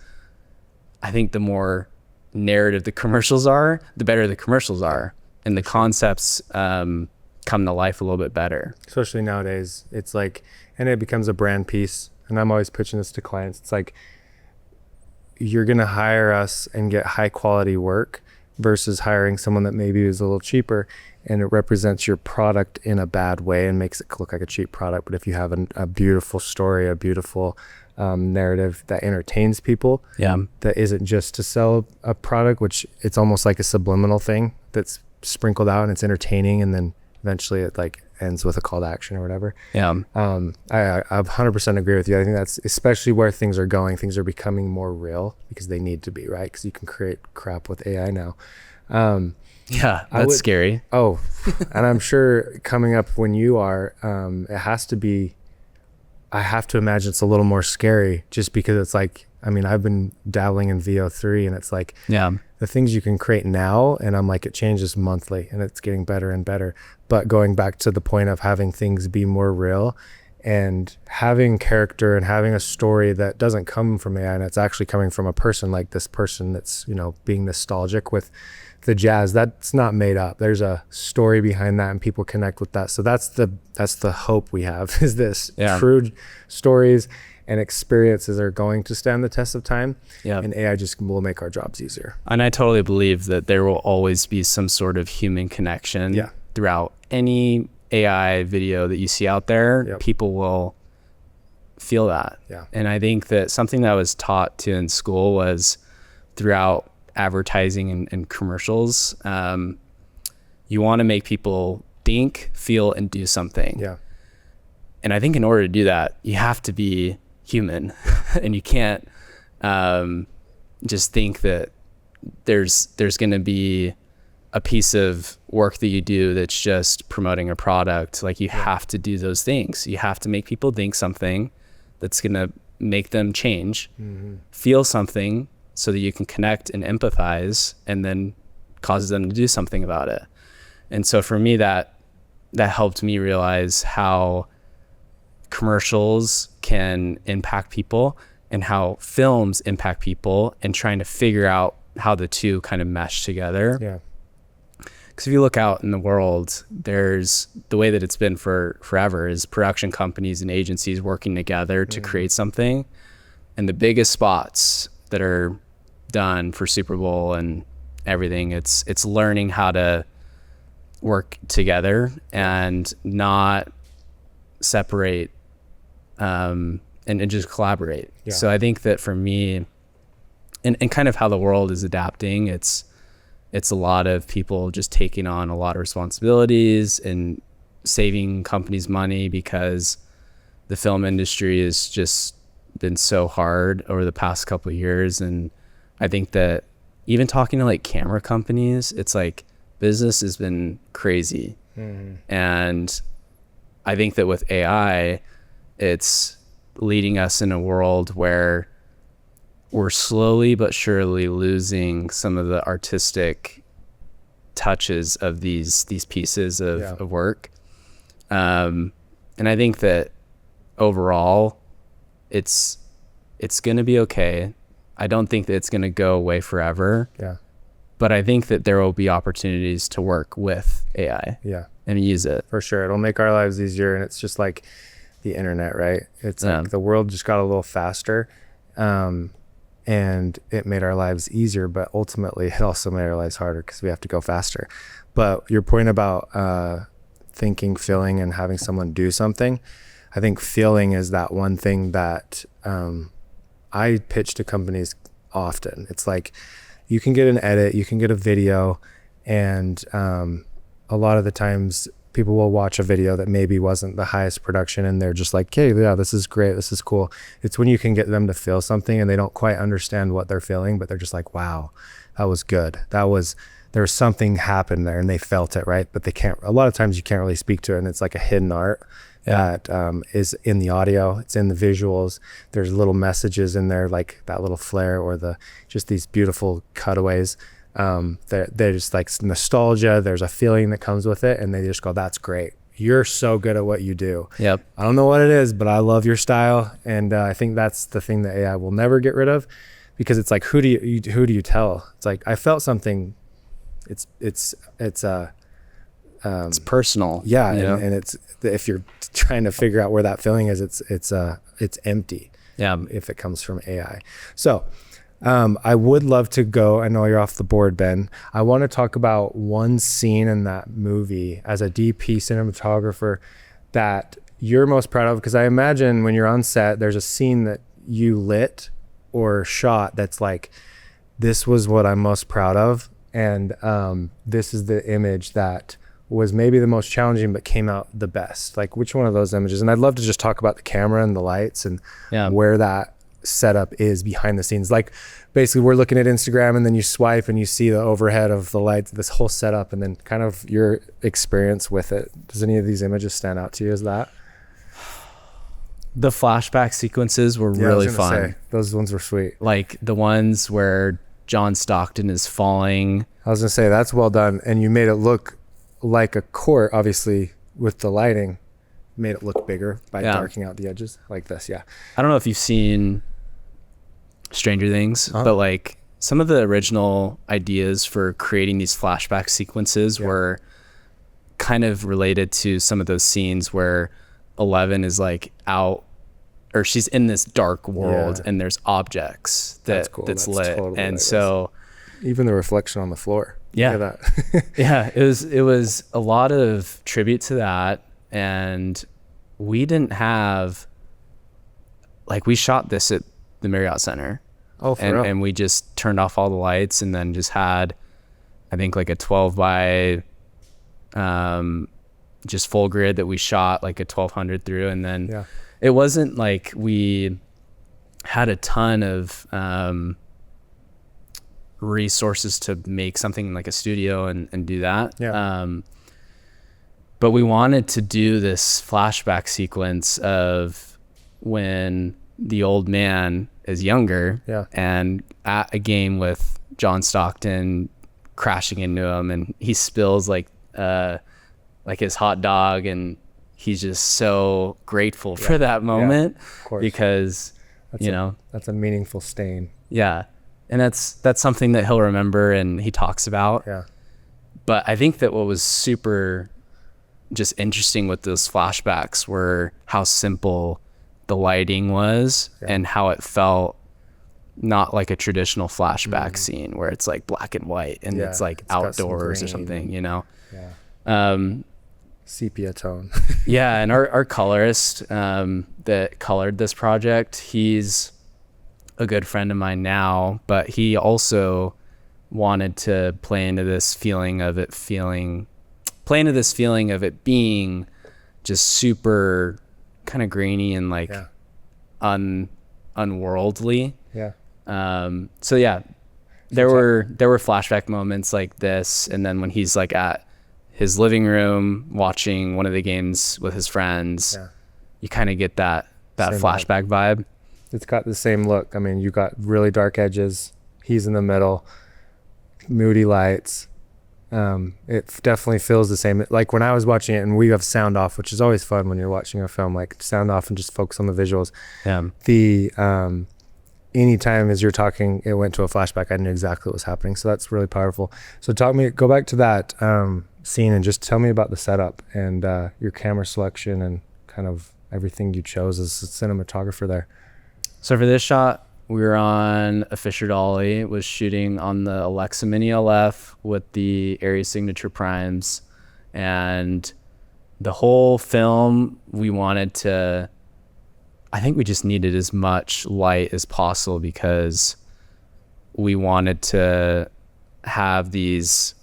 I think the more narrative the commercials are, the better the commercials are, and the concepts come to life a little bit better. Especially nowadays, it's like, and it becomes a brand piece. And I'm always pitching this to clients. It's like, you're going to hire us and get high quality work versus hiring someone that maybe is a little cheaper, and it represents your product in a bad way and makes it look like a cheap product. But if you have a beautiful story, a beautiful narrative that entertains people, that isn't just to sell a product, which it's almost like a subliminal thing that's sprinkled out and it's entertaining, and then eventually it like ends with a call to action or whatever. I 100% agree with you. I think that's especially where things are going. Things are becoming more real because they need to be, right? Because you can create crap with AI now. That's scary. Oh, and I'm sure coming up when you are, it has to be, I have to imagine it's a little more scary, just because it's like, I mean, I've been dabbling in VO3, and it's like the things you can create now, and I'm like, it changes monthly and it's getting better and better. But going back to the point of having things be more real and having character and having a story that doesn't come from AI, and it's actually coming from a person, like this person that's, you know, being nostalgic with the jazz, that's not made up. There's a story behind that, and people connect with that. So that's the hope we have, is this true stories and experiences are going to stand the test of time, and AI just will make our jobs easier. And I totally believe that there will always be some sort of human connection throughout any AI video that you see out there. People will feel that. And I think that something that I was taught to in school was, throughout advertising and commercials, you want to make people think, feel, and do something. And I think in order to do that, you have to be human. And you can't just think that there's going to be a piece of work that you do that's just promoting a product. Like, you have to do those things. You have to make people think something that's going to make them change, feel something, so that you can connect and empathize, and then causes them to do something about it. And so for me, that helped me realize how commercials can impact people and how films impact people, and trying to figure out how the two kind of mesh together. Because if you look out in the world, there's the way that it's been for forever is production companies and agencies working together to create something. And the biggest spots that are done for Super Bowl and everything, it's learning how to work together and not separate and just collaborate. Yeah. So I think that for me, and kind of how the world is adapting, it's a lot of people just taking on a lot of responsibilities and saving companies money, because the film industry has just been so hard over the past couple of years. And I think that even talking to like camera companies, it's like business has been crazy. And I think that with AI, it's leading us in a world where we're slowly but surely losing some of the artistic touches of these pieces of work. And I think that overall it's going to be okay. I don't think that it's going to go away forever. Yeah. But I think that there will be opportunities to work with AI. Yeah. And use it. For sure. It'll make our lives easier. And it's just like the internet, right? It's like the world just got a little faster. And it made our lives easier, but ultimately it also made our lives harder because we have to go faster. But your point about thinking, feeling, and having someone do something, I think feeling is that one thing that I pitch to companies often. It's like you can get an edit, you can get a video, and a lot of the times people will watch a video that maybe wasn't the highest production and they're just like, hey, yeah, this is great, this is cool. It's when you can get them to feel something and they don't quite understand what they're feeling, but they're just like, wow, that was good. There's something happened there and they felt it, right? But they can't, a lot of times you can't really speak to it, and it's like a hidden art that is in the audio, it's in the visuals. There's little messages in there, like that little flair or just these beautiful cutaways. They're just like nostalgia. There's a feeling that comes with it, and they just go, that's great. You're so good at what you do. Yep. I don't know what it is, but I love your style. And I think that's the thing that AI will never get rid of, because it's like, who do you tell? It's like, I felt something. It's personal. Yeah. And it's, if you're trying to figure out where that feeling is, it's empty. Yeah. If it comes from AI. So, I would love to go, I know you're off the board, Ben. I want to talk about one scene in that movie as a DP cinematographer that you're most proud of, because I imagine when you're on set, there's a scene that you lit or shot that's like, this was what I'm most proud of. And this is the image that was maybe the most challenging but came out the best. Like, which one of those images? And I'd love to just talk about the camera and the lights and where that setup is behind the scenes. Like, basically we're looking at Instagram and then you swipe and you see the overhead of the lights, this whole setup, and then kind of your experience with it. Does any of these images stand out to you as that? The flashback sequences were really fun. Those ones were sweet. Like the ones where John Stockton is falling. I was gonna say, that's well done. And you made it look like a court, obviously, with the lighting. Made it look bigger by darkening out the edges like this. Yeah. I don't know if you've seen Stranger Things, but like some of the original ideas for creating these flashback sequences were kind of related to some of those scenes where Eleven is like out, or she's in this dark world and there's objects that's lit. Totally, and so even the reflection on the floor. Yeah. Look at that. Yeah. It was a lot of tribute to that. And we didn't have, like, we shot this at the Marriott Center. Oh, for real? And we just turned off all the lights and then just had, I think, like a 12 by just full grid that we shot like a 1200 through. And then it wasn't like we had a ton of resources to make something like a studio and do that. But we wanted to do this flashback sequence of when the old man is younger and at a game with John Stockton crashing into him, and he spills like his hot dog, and he's just so grateful for that moment because that's a meaningful stain. Yeah. And that's something that he'll remember and he talks about. Yeah. But I think that what was super just interesting with those flashbacks were how simple the lighting was and how it felt not like a traditional flashback scene where it's like black and white and it's like outdoors or something, sepia tone. Yeah, and our colorist that colored this project, he's a good friend of mine now, but he also wanted to play into this feeling of it being just super kind of grainy and like unworldly. Yeah. So yeah, there were flashback moments like this, and then when he's like at his living room watching one of the games with his friends, you kind of get that same flashback vibe. It's got the same look. I mean, you got really dark edges. He's in the middle, moody lights. It definitely feels the same. Like when I was watching it, and we have sound off, which is always fun when you're watching a film, like sound off and just focus on the visuals. Yeah. Anytime as you're talking, it went to a flashback. I knew exactly what was happening. So that's really powerful. So go back to that scene and just tell me about the setup and your camera selection and kind of everything you chose as a cinematographer there. So for this shot, we were on a Fisher Dolly, was shooting on the Alexa Mini LF with the Area Signature Primes. And the whole film, I think we just needed as much light as possible because we wanted to have these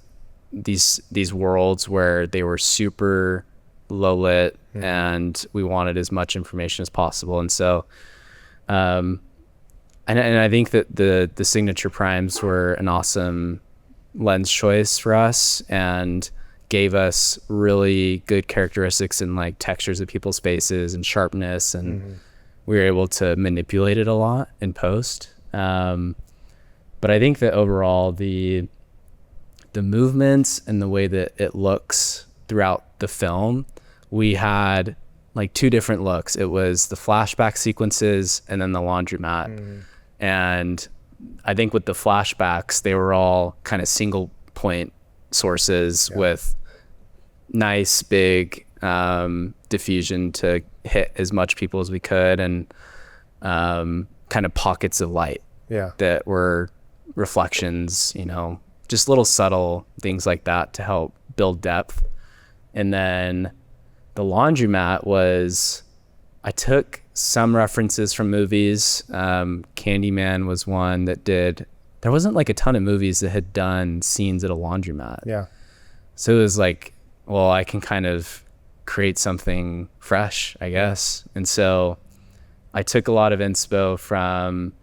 worlds where they were super low lit, and we wanted as much information as possible. And so, and I think that the Signature Primes were an awesome lens choice for us and gave us really good characteristics and like textures of people's faces and sharpness, and we were able to manipulate it a lot in post. But I think that overall the movements and the way that it looks throughout the film, we had like two different looks. It was the flashback sequences and then the laundromat. And I think with the flashbacks, they were all kind of single point sources with nice big diffusion to hit as much people as we could, and kind of pockets of light that were reflections, just little subtle things like that to help build depth. And then the laundromat was, I took some references from movies. Candyman was one that there wasn't like a ton of movies that had done scenes at a laundromat. Yeah. So it was like, well, I can kind of create something fresh, I guess. And so I took a lot of inspo from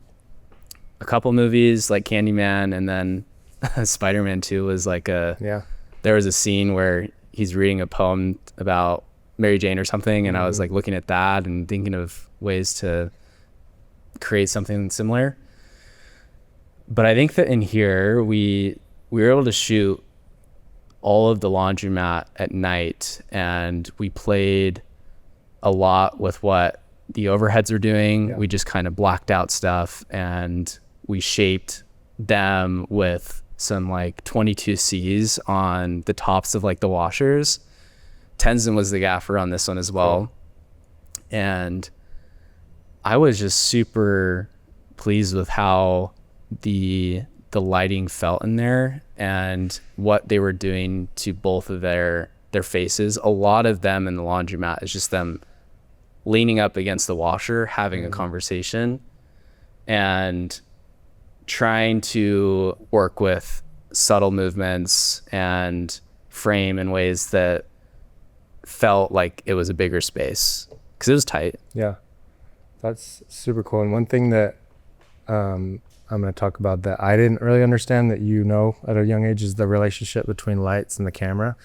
a couple movies like Candyman, and then Spider-Man 2 was like there was a scene where he's reading a poem about Mary Jane or something, and I was like looking at that and thinking of ways to create something similar. But I think that in here we were able to shoot all of the laundromat at night, and we played a lot with what the overheads are doing. We just kind of blacked out stuff, and we shaped them with some like 22Cs on the tops of like the washers. Tenzin was the gaffer on this one as well. And I was just super pleased with how the lighting felt in there and what they were doing to both of their faces. A lot of them in the laundromat is just them leaning up against the washer, having a conversation, and trying to work with subtle movements and frame in ways that felt like it was a bigger space because it was tight. Yeah, that's super cool. And one thing that I'm going to talk about that I didn't really understand that at a young age is the relationship between lights and the camera.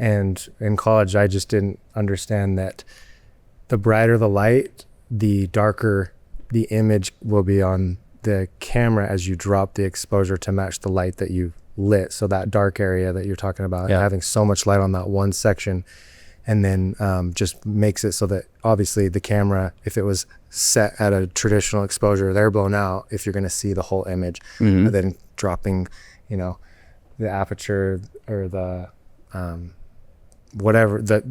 And in college, I just didn't understand that the brighter the light, the darker the image will be on the camera as you drop the exposure to match the light that you lit. So that dark area that you're talking about, having so much light on that one section, and then just makes it so that obviously the camera, if it was set at a traditional exposure, they're blown out if you're going to see the whole image. And then dropping, the aperture or the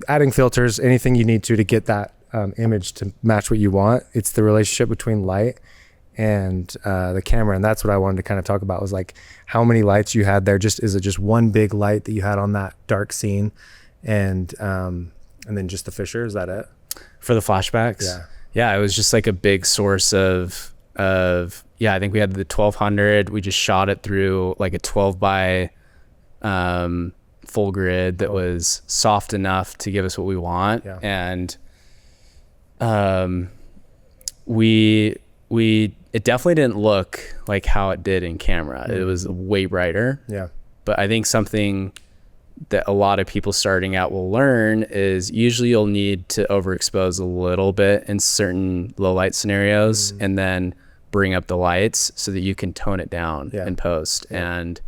adding filters, anything you need to get that image to match what you want. It's the relationship between light and the camera, and that's what I wanted to kind of talk about, was like how many lights you had there. Is it just one big light that you had on that dark scene, And then just the Fisher, is that it? For the flashbacks. Yeah. It was just like a big source of, I think we had the 1200. We just shot it through like a 12 by, full grid that was soft enough to give us what we want. Yeah. And, it definitely didn't look like how it did in camera. It was way brighter. Yeah. But I think something that a lot of people starting out will learn is usually you'll need to overexpose a little bit in certain low light scenarios and then bring up the lights so that you can tone it down in post. And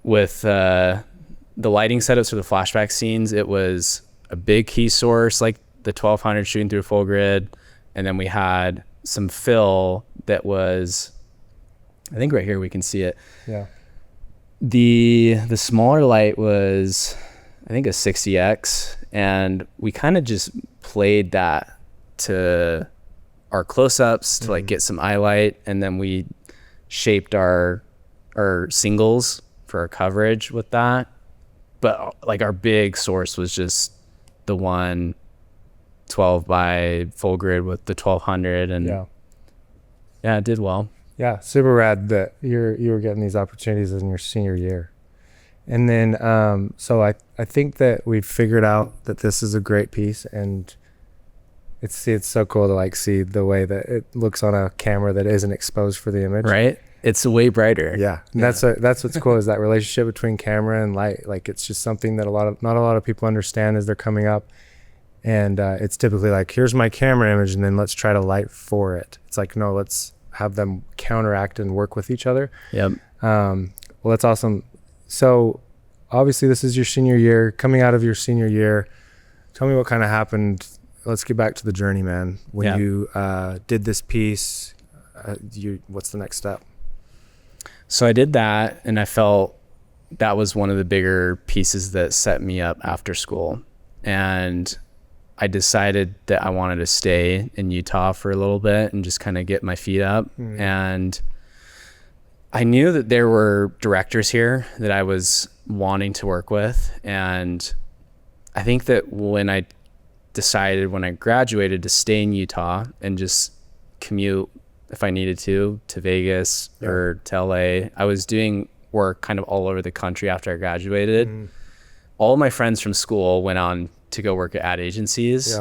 with the lighting setups for the flashback scenes, it was a big key source, like the 1200 shooting through full grid. And then we had some fill that was, I think right here we can see it. Yeah. The smaller light was, I think, a 60x, and we kind of just played that to our close-ups to like get some eye light, and then we shaped our singles for our coverage with that. But like our big source was just the 12 by full grid with the 1200, and yeah, it did well. Yeah, super rad that you were getting these opportunities in your senior year. And then so I think that we've figured out that this is a great piece, and it's so cool to like see the way that it looks on a camera that isn't exposed for the image. Right? It's way brighter. Yeah. And that's what's cool is that relationship between camera and light. Like it's just something that not a lot of people understand as they're coming up. And it's typically like, here's my camera image, and then let's try to light for it. It's like, no, let's have them counteract and work with each other. Yep. Well, that's awesome. So obviously this is your senior year. Coming out of your senior year, tell me what kind of happened. Let's get back to the journey, man. When you did this piece, what's the next step? So I did that, and I felt that was one of the bigger pieces that set me up after school. And I decided that I wanted to stay in Utah for a little bit and just kind of get my feet up. And I knew that there were directors here that I was wanting to work with. And I think that when I decided when I graduated to stay in Utah and just commute if I needed to Vegas or to LA, I was doing work kind of all over the country after I graduated. All of my friends from school went on to go work at ad agencies.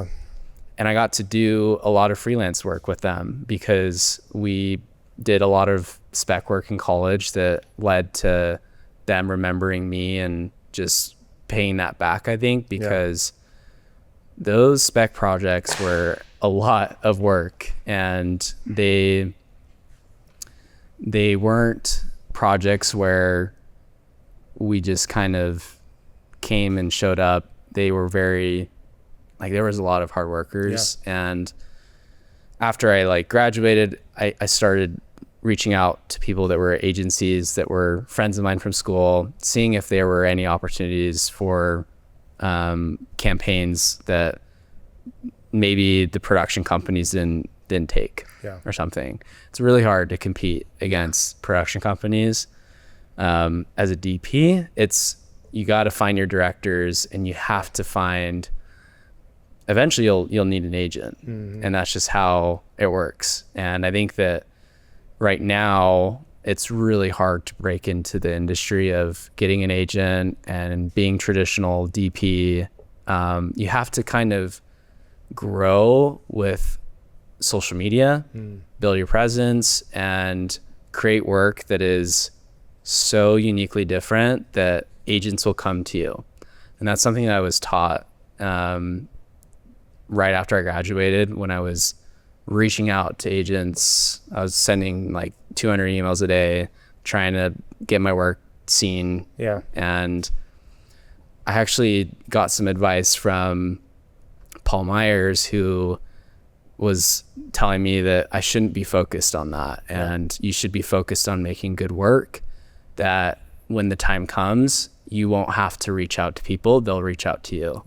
And I got to do a lot of freelance work with them because we did a lot of spec work in college that led to them remembering me and just paying that back, I think, because those spec projects were a lot of work, and they weren't projects where we just kind of came and showed up. They were very, like, there was a lot of hard workers. And after I like graduated, I started reaching out to people that were agencies that were friends of mine from school, seeing if there were any opportunities for campaigns that maybe the production companies didn't take or something. It's really hard to compete against production companies. As a DP, you got to find your directors, and you have to find, eventually you'll need an agent, and that's just how it works. And I think that right now it's really hard to break into the industry of getting an agent and being traditional DP. You have to kind of grow with social media, build your presence, and create work that is so uniquely different that agents will come to you. And that's something that I was taught right after I graduated. When I was reaching out to agents, I was sending like 200 emails a day trying to get my work seen. And I actually got some advice from Paul Myers, who was telling me that I shouldn't be focused on that, and you should be focused on making good work, that when the time comes, you won't have to reach out to people, they'll reach out to you.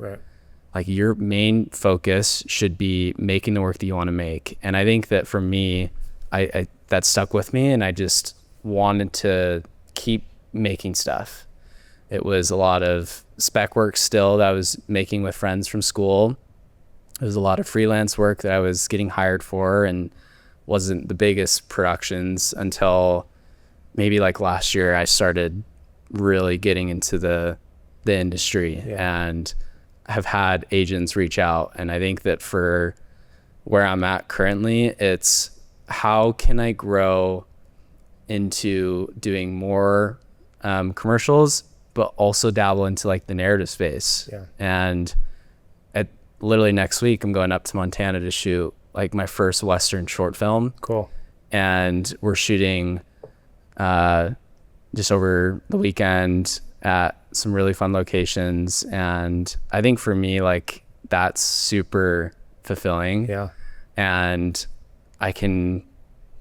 Like, your main focus should be making the work that you want to make. And I think that for me, I that stuck with me, and I just wanted to keep making stuff. It was a lot of spec work still that I was making with friends from school. It was a lot of freelance work that I was getting hired for, and wasn't the biggest productions until maybe like last year I started really getting into the industry, and have had agents reach out. And I think that for where I'm at currently, it's how can I grow into doing more commercials, but also dabble into like the narrative space. And literally next week I'm going up to Montana to shoot like my first Western short film. Cool. And we're shooting just over the weekend at some really fun locations. And I think for me, like, that's super fulfilling. And I can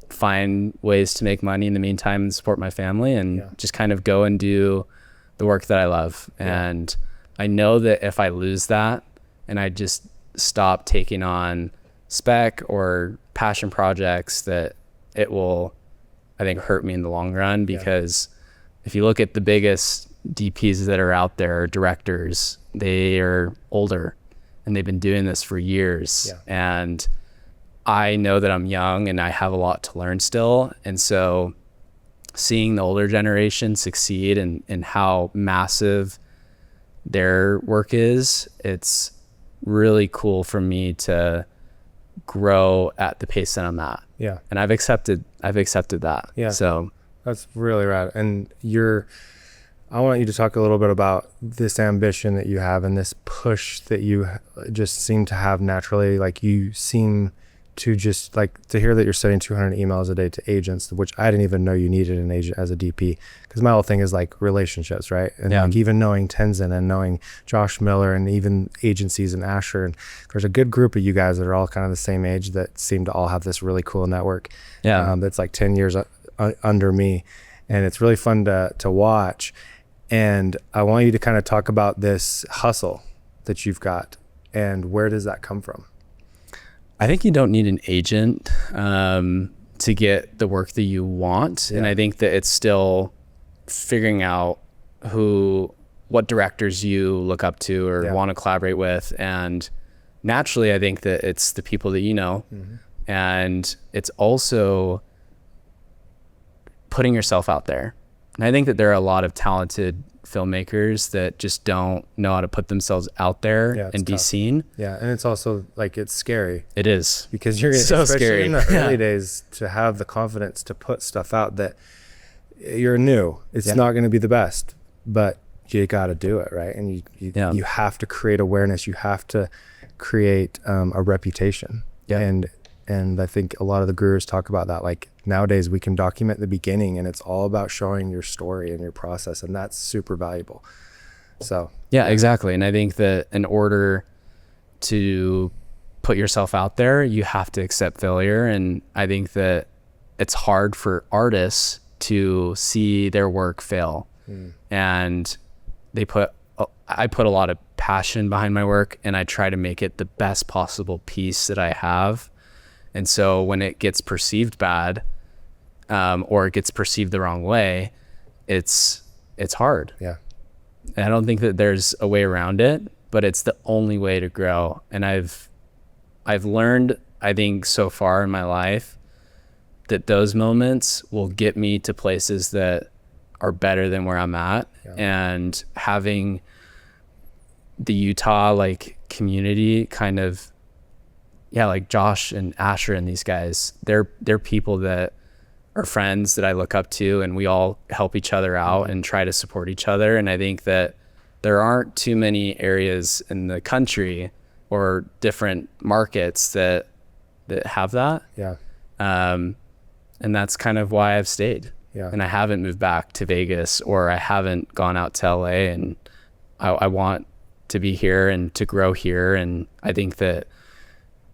find ways to make money in the meantime and support my family, and just kind of go and do the work that I love. And I know that if I lose that and I just stop taking on spec or passion projects, that it will, I think, hurt me in the long run. Because if you look at the biggest DPs that are out there, directors, they are older and they've been doing this for years. And I know that I'm young and I have a lot to learn still. And so seeing the older generation succeed and how massive their work is, it's really cool for me to grow at the pace that I'm at. And I've accepted that. So that's really rad. And I want you to talk a little bit about this ambition that you have and this push that you just seem to have naturally. Like, you seem to just like to hear that you're sending 200 emails a day to agents, which I didn't even know you needed an agent as a DP, because my whole thing is like relationships, right? And like even knowing Tenzin and knowing Josh Miller and even agencies in Asher, and there's a good group of you guys that are all kind of the same age that seem to all have this really cool network. That's like 10 years under me, and it's really fun to watch. And I want you to kind of talk about this hustle that you've got, and where does that come from? I think you don't need an agent to get the work that you want. And I think that it's still figuring out what directors you look up to or want to collaborate with. And naturally, I think that it's the people that you know. And it's also putting yourself out there. And I think that there are a lot of talented filmmakers that just don't know how to put themselves out there and be seen. And it's also like, it's scary. It is. Because you're so especially scary in the early days, to have the confidence to put stuff out that you're new. It's not going to be the best, but you got to do it, right? And you have to create awareness. You have to create a reputation. And I think a lot of the gurus talk about that. Like, nowadays we can document the beginning, and it's all about showing your story and your process, and that's super valuable. So exactly. And I think that in order to put yourself out there, you have to accept failure. And I think that it's hard for artists to see their work fail. And I put a lot of passion behind my work, and I try to make it the best possible piece that I have. And so when it gets perceived bad, or it gets perceived the wrong way, it's hard. And I don't think that there's a way around it, but it's the only way to grow. And I've learned, I think, so far in my life, that those moments will get me to places that are better than where I'm at. And having the Utah like community kind of, like Josh and Asher and these guys, they're people that are friends that I look up to, and we all help each other out and try to support each other. And I think that there aren't too many areas in the country or different markets that have that. And that's kind of why I've stayed. And I haven't moved back to Vegas, or I haven't gone out to LA, and I want to be here and to grow here. And I think that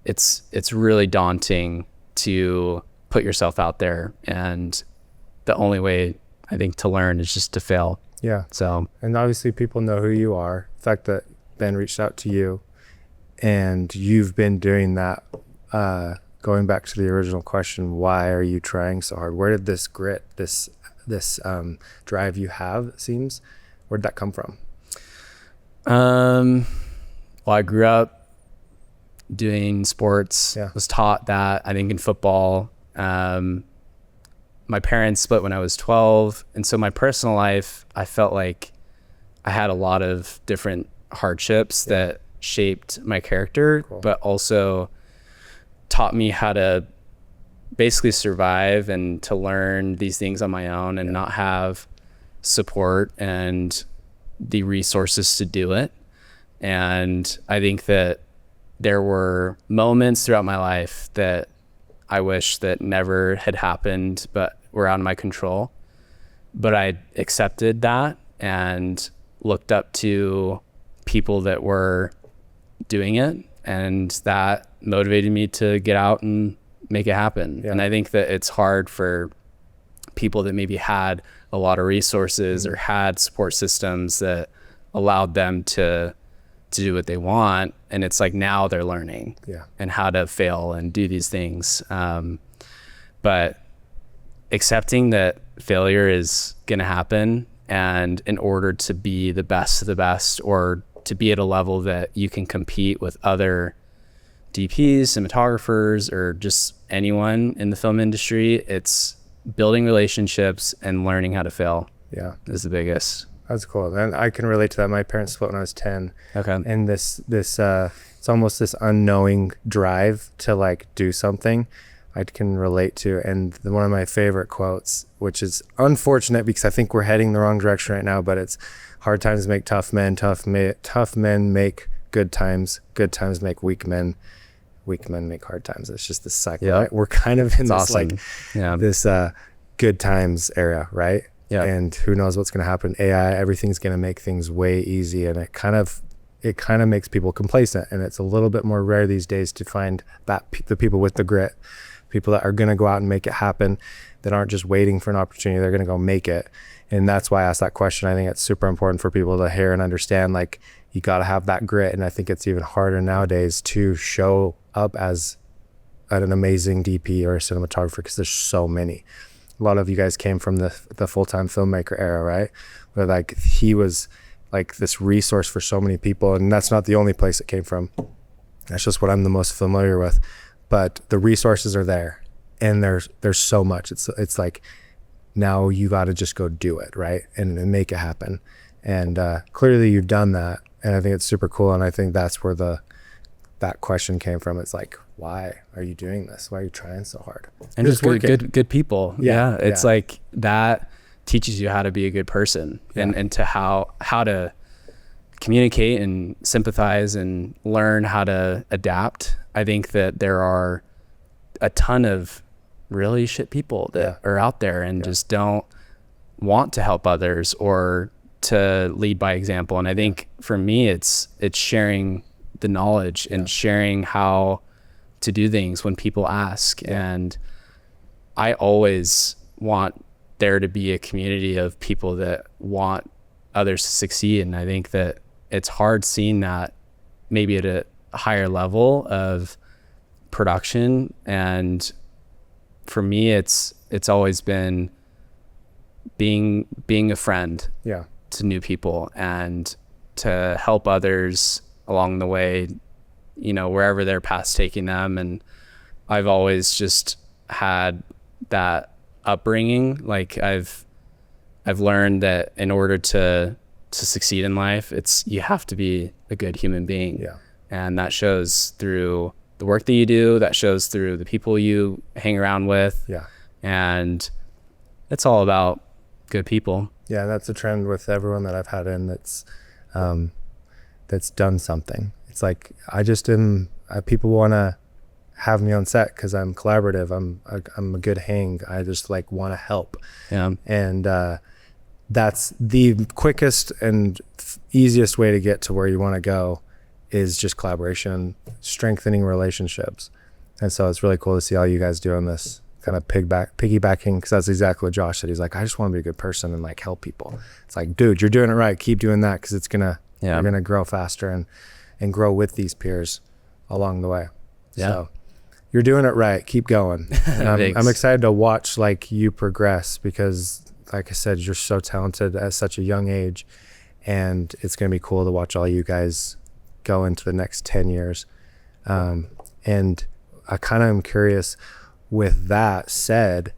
it's really daunting to put yourself out there, and the only way I think to learn is just to fail. So, and obviously people know who you are. The fact that Ben reached out to you and you've been doing that, going back to the original question, why are you trying so hard? Where did this grit, this drive you have, it seems, Where'd that come from? Well, I grew up doing sports. Yeah. Was taught that, I think, in football. My parents split when I was 12. And so my personal life, I felt like I had a lot of different hardships that shaped my character, but also taught me how to basically survive and to learn these things on my own and not have support and the resources to do it. And I think that there were moments throughout my life that I wish that never had happened, but were out of my control. But I accepted that and looked up to people that were doing it, and that motivated me to get out and make it happen. And I think that it's hard for people that maybe had a lot of resources or had support systems that allowed them to do what they want, and it's like now they're learning and how to fail and do these things. But accepting that failure is going to happen, and in order to be the best of the best, or to be at a level that you can compete with other DPs, cinematographers, or just anyone in the film industry, it's building relationships and learning how to fail. Is the biggest. That's cool. And I can relate to that. My parents split when I was 10. Okay. And this it's almost this unknowing drive to like do something I can relate to. And one of my favorite quotes, which is unfortunate because I think we're heading the wrong direction right now, but it's hard times make tough men, tough men make good times make weak men make hard times. It's just this cycle, right? We're kind of in this this good times era, right? And who knows what's going to happen. AI, everything's going to make things way easy, and it kind of makes people complacent, and it's a little bit more rare these days to find that the people with the grit, people that are going to go out and make it happen, that aren't just waiting for an opportunity, they're going to go make it. And that's why I asked that question. I think it's super important for people to hear and understand, like, you got to have that grit. And I think it's even harder nowadays to show up as an amazing DP or a cinematographer, because there's so many. A lot of you guys came from the full-time filmmaker era, right? Where like he was like this resource for so many people, and that's not the only place it came from. That's just what I'm the most familiar with. But the resources are there, and there's so much. It's like now you got to just go do it, right? And make it happen. And clearly you've done that, and I think it's super cool. And I think that's where that question came from. It's like, why are you doing this? Why are you trying so hard? And just good people. It's like that teaches you how to be a good person, and to how to communicate and sympathize and learn how to adapt. I think that there are a ton of really shit people that are out there and just don't want to help others or to lead by example. And I think for me, it's sharing the knowledge and sharing how to do things when people ask. And I always want there to be a community of people that want others to succeed. And I think that it's hard seeing that maybe at a higher level of production. And for me, it's always been being a friend to new people and to help others along the way, you know, wherever their path's taking them. And I've always just had that upbringing. Like I've learned that in order to succeed in life, you have to be a good human being. And that shows through the work that you do, that shows through the people you hang around with. And it's all about good people. That's a trend with everyone that I've had in that's done something. It's like, I just am, people want to have me on set because I'm collaborative. I'm a good hang. I just like want to help. And that's the quickest and easiest way to get to where you want to go, is just collaboration, strengthening relationships. And so it's really cool to see all you guys doing this, kind of piggybacking, because that's exactly what Josh said. He's like, I just want to be a good person and like help people. It's like, dude, you're doing it right. Keep doing that, because you're gonna grow faster and grow with these peers along the way. So you're doing it right. Keep going. I'm excited to watch like you progress, because like I said, you're so talented at such a young age, and it's going to be cool to watch all you guys go into the next 10 years. And I kind of am curious, with that said,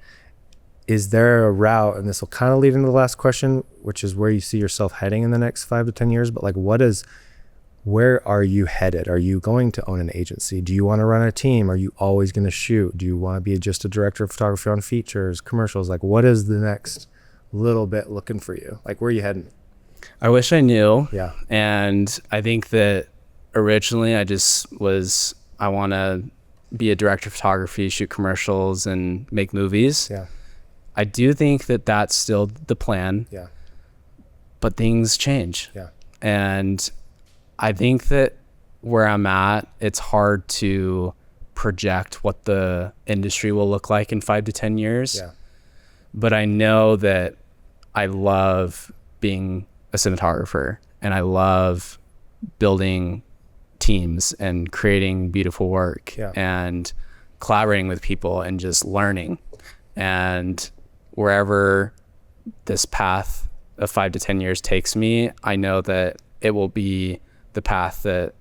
is there a route, and this will kind of lead into the last question, which is where you see yourself heading in the next 5 to 10 years, but like, where are you headed? Are you going to own an agency? Do you want to run a team? Are you always going to shoot? Do you want to be just a director of photography on features, commercials? Like, what is the next little bit looking for you? Like, where are you heading? I wish I knew. Yeah. And I think that originally I want to be a director of photography, shoot commercials, and make movies. Yeah. I do think that that's still the plan. Yeah. But things change. Yeah. And I think that where I'm at, it's hard to project what the industry will look like in 5 to 10 years. Yeah. But I know that I love being a cinematographer, and I love building teams and creating beautiful work and collaborating with people and just learning. And wherever this path of 5 to 10 years takes me, I know that it will be the path that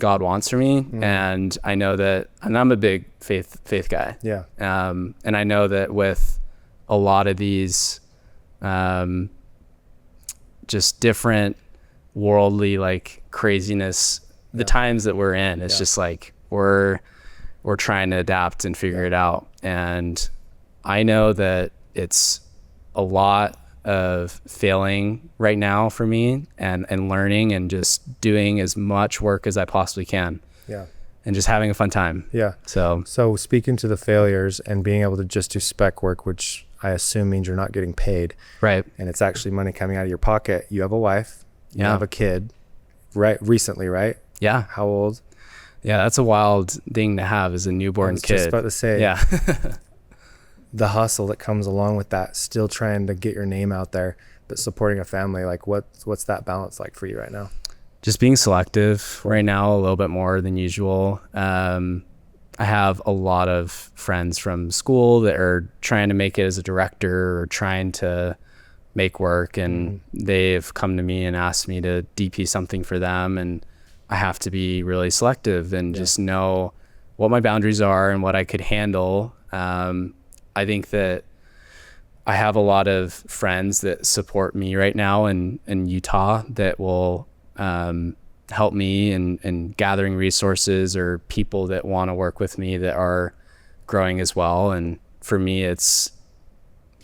God wants for me. And I know that, and I'm a big faith guy. Yeah. And I know that with a lot of these just different worldly like craziness, the times that we're in, it's just like we're trying to adapt and figure it out. And I know that it's a lot of failing right now for me, and learning and just doing as much work as I possibly can. Yeah. And just having a fun time. Yeah. So speaking to the failures and being able to just do spec work, which I assume means you're not getting paid. Right. And it's actually money coming out of your pocket. You have a wife, you have a kid, right? Recently, right? Yeah. How old? Yeah, that's a wild thing to have as a newborn kid. I was just about to say. Yeah. The hustle that comes along with that, still trying to get your name out there, but supporting a family. Like what's that balance like for you right now? Just being selective right now, a little bit more than usual. I have a lot of friends from school that are trying to make it as a director or trying to make work, and they've come to me and asked me to DP something for them, and I have to be really selective and just know what my boundaries are and what I could handle. I think that I have a lot of friends that support me right now in Utah that will help me in gathering resources, or people that want to work with me that are growing as well. And for me, it's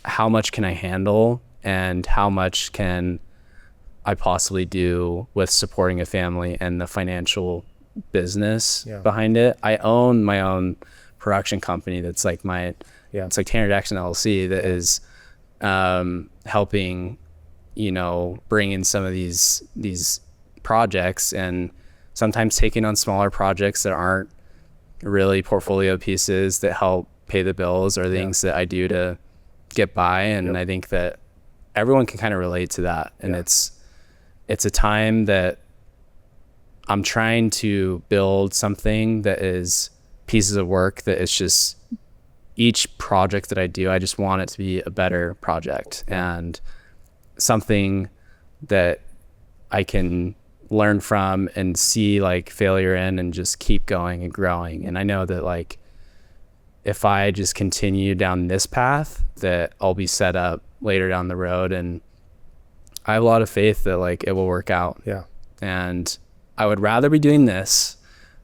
how much can I handle and how much can I possibly do with supporting a family and the financial business behind it. I own my own production company that's like it's like Tanner Jackson LLC that is helping, bring in some of these projects, and sometimes taking on smaller projects that aren't really portfolio pieces that help pay the bills, or things that I do to get by. And I think that everyone can kind of relate to that. And it's a time that I'm trying to build something that is pieces of work that is just, each project that I do, I just want it to be a better project and something that I can learn from and see like failure in, and just keep going and growing. And I know that like if I just continue down this path, that I'll be set up later down the road, and I have a lot of faith that like it will work out. Yeah. And I would rather be doing this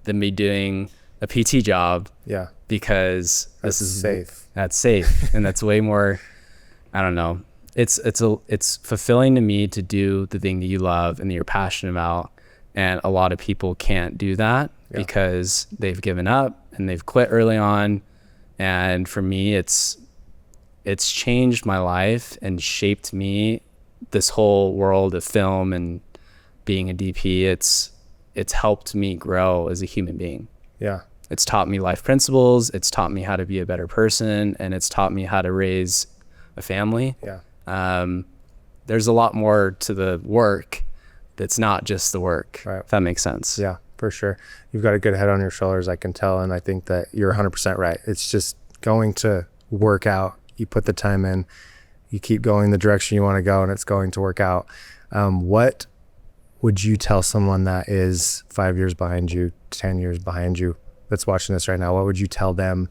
than be doing a PT job. Yeah. Because this is safe. That's safe. And that's way more, I don't know. It's fulfilling to me to do the thing that you love and that you're passionate about. And a lot of people can't do that because they've given up and they've quit early on. And for me, it's changed my life and shaped me, this whole world of film and being a DP. It's helped me grow as a human being. Yeah. It's taught me life principles. It's taught me how to be a better person, and it's taught me how to raise a family. Yeah. There's a lot more to the work that's not just the work, right? If that makes sense. Yeah, for sure. You've got a good head on your shoulders, I can tell. And I think that you're 100% right. It's just going to work out. You put the time in, you keep going the direction you want to go, and it's going to work out. What would you tell someone that is 5 years behind you, 10 years behind you, that's watching this right now? What would you tell them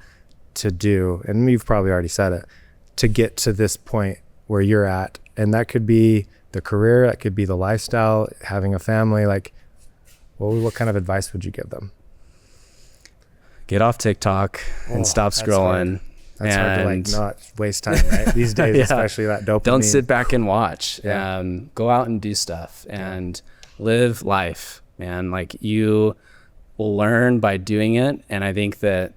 to do? And you've probably already said it, to get to this point where you're at. And that could be the career, that could be the lifestyle, having a family. Like, what kind of advice would you give them? Get off TikTok and stop scrolling. That's hard to like not waste time, right? These days, especially that dopamine. Don't sit back and watch. Yeah. Go out and do stuff and live life, man. Like, you will learn by doing it. And I think that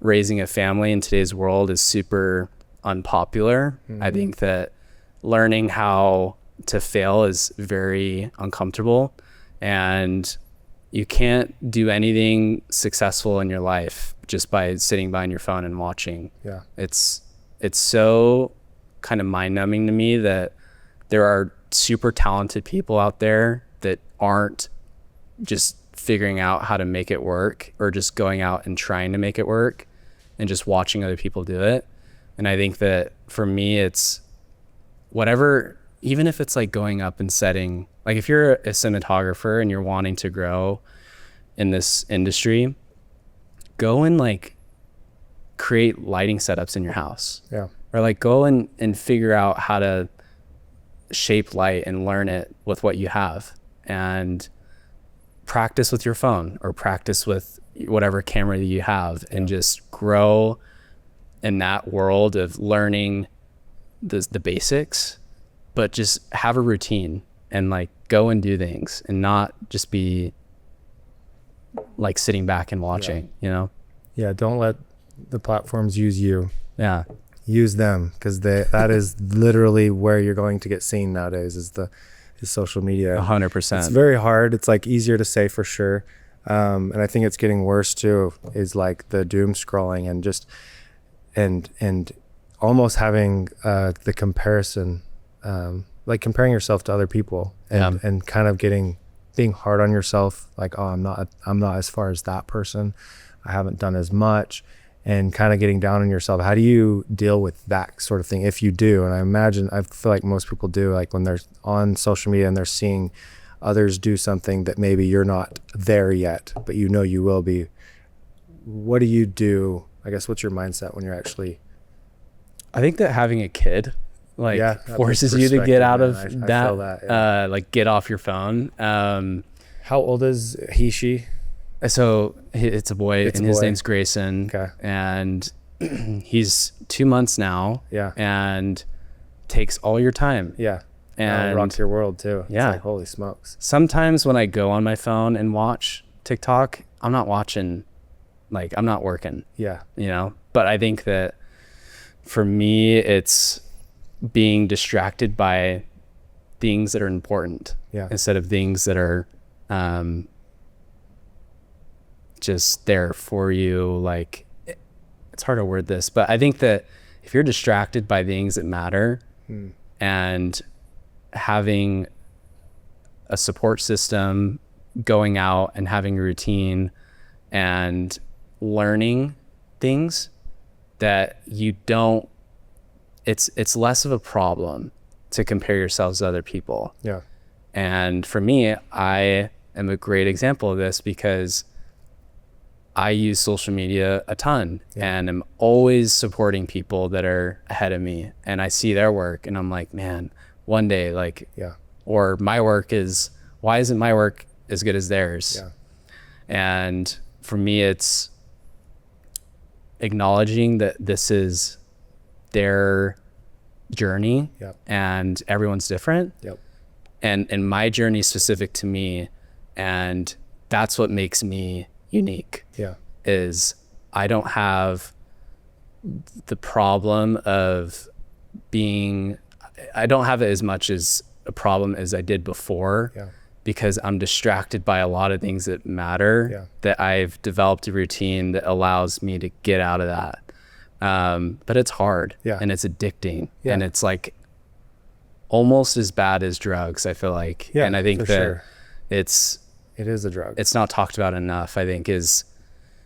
raising a family in today's world is super unpopular. I think that learning how to fail is very uncomfortable, and you can't do anything successful in your life just by sitting behind your phone and watching. Yeah. It's so kind of mind-numbing to me that there are super talented people out there that aren't just figuring out how to make it work, or just going out and trying to make it work and just watching other people do it. And I think that for me, it's whatever, even if it's like going up and setting, like if you're a cinematographer and you're wanting to grow in this industry, go and like create lighting setups in your house. Yeah. Or like go and figure out how to shape light and learn it with what you have, and practice with your phone or practice with whatever camera that you have, and just grow in that world of learning the basics, but just have a routine and like go and do things and not just be like sitting back and watching, you know? Yeah. Don't let the platforms use you. Yeah. Use them, because that is literally where you're going to get seen nowadays, is social media. 100%. It's very hard. It's like easier to say for sure. And I think it's getting worse too, is like the doom scrolling and just, and almost having the comparison, like comparing yourself to other people, and kind of being hard on yourself. Like, oh, I'm not as far as that person. I haven't done as much, and kind of getting down on yourself. How do you deal with that sort of thing, if you do? And I feel like most people do, like when they're on social media and they're seeing others do something that maybe you're not there yet, but you know you will be. What do you do? I guess, what's your mindset when you're actually... I think that having a kid forces you to get out of I feel that, like get off your phone. How old is he, she? So it's a boy, and his name's Grayson. Okay. And he's 2 months now. Yeah. And takes all your time. Yeah. And rocks your world too. Yeah. It's like, holy smokes. Sometimes when I go on my phone and watch TikTok, I'm not watching, like I'm not working. Yeah. You know? But I think that for me, it's being distracted by things that are important, instead of things that are just there for you. Like, it's hard to word this, but I think that if you're distracted by things that matter, and having a support system, going out and having a routine and learning things that you don't, it's less of a problem to compare yourselves to other people. Yeah. And for me, I am a great example of this, because I use social media a ton, and I'm always supporting people that are ahead of me, and I see their work and I'm like, man, one day, like, or why isn't my work as good as theirs? Yeah. And for me, it's acknowledging that this is their journey, and everyone's different. And my journey is specific to me, and that's what makes me unique. Is I don't have the problem of I don't have it as much as a problem as I did before, because I'm distracted by a lot of things that matter, that I've developed a routine that allows me to get out of that. But it's hard, and it's addicting, and it's like almost as bad as drugs, I feel like. And I think that it is a drug. It's not talked about enough, I think, is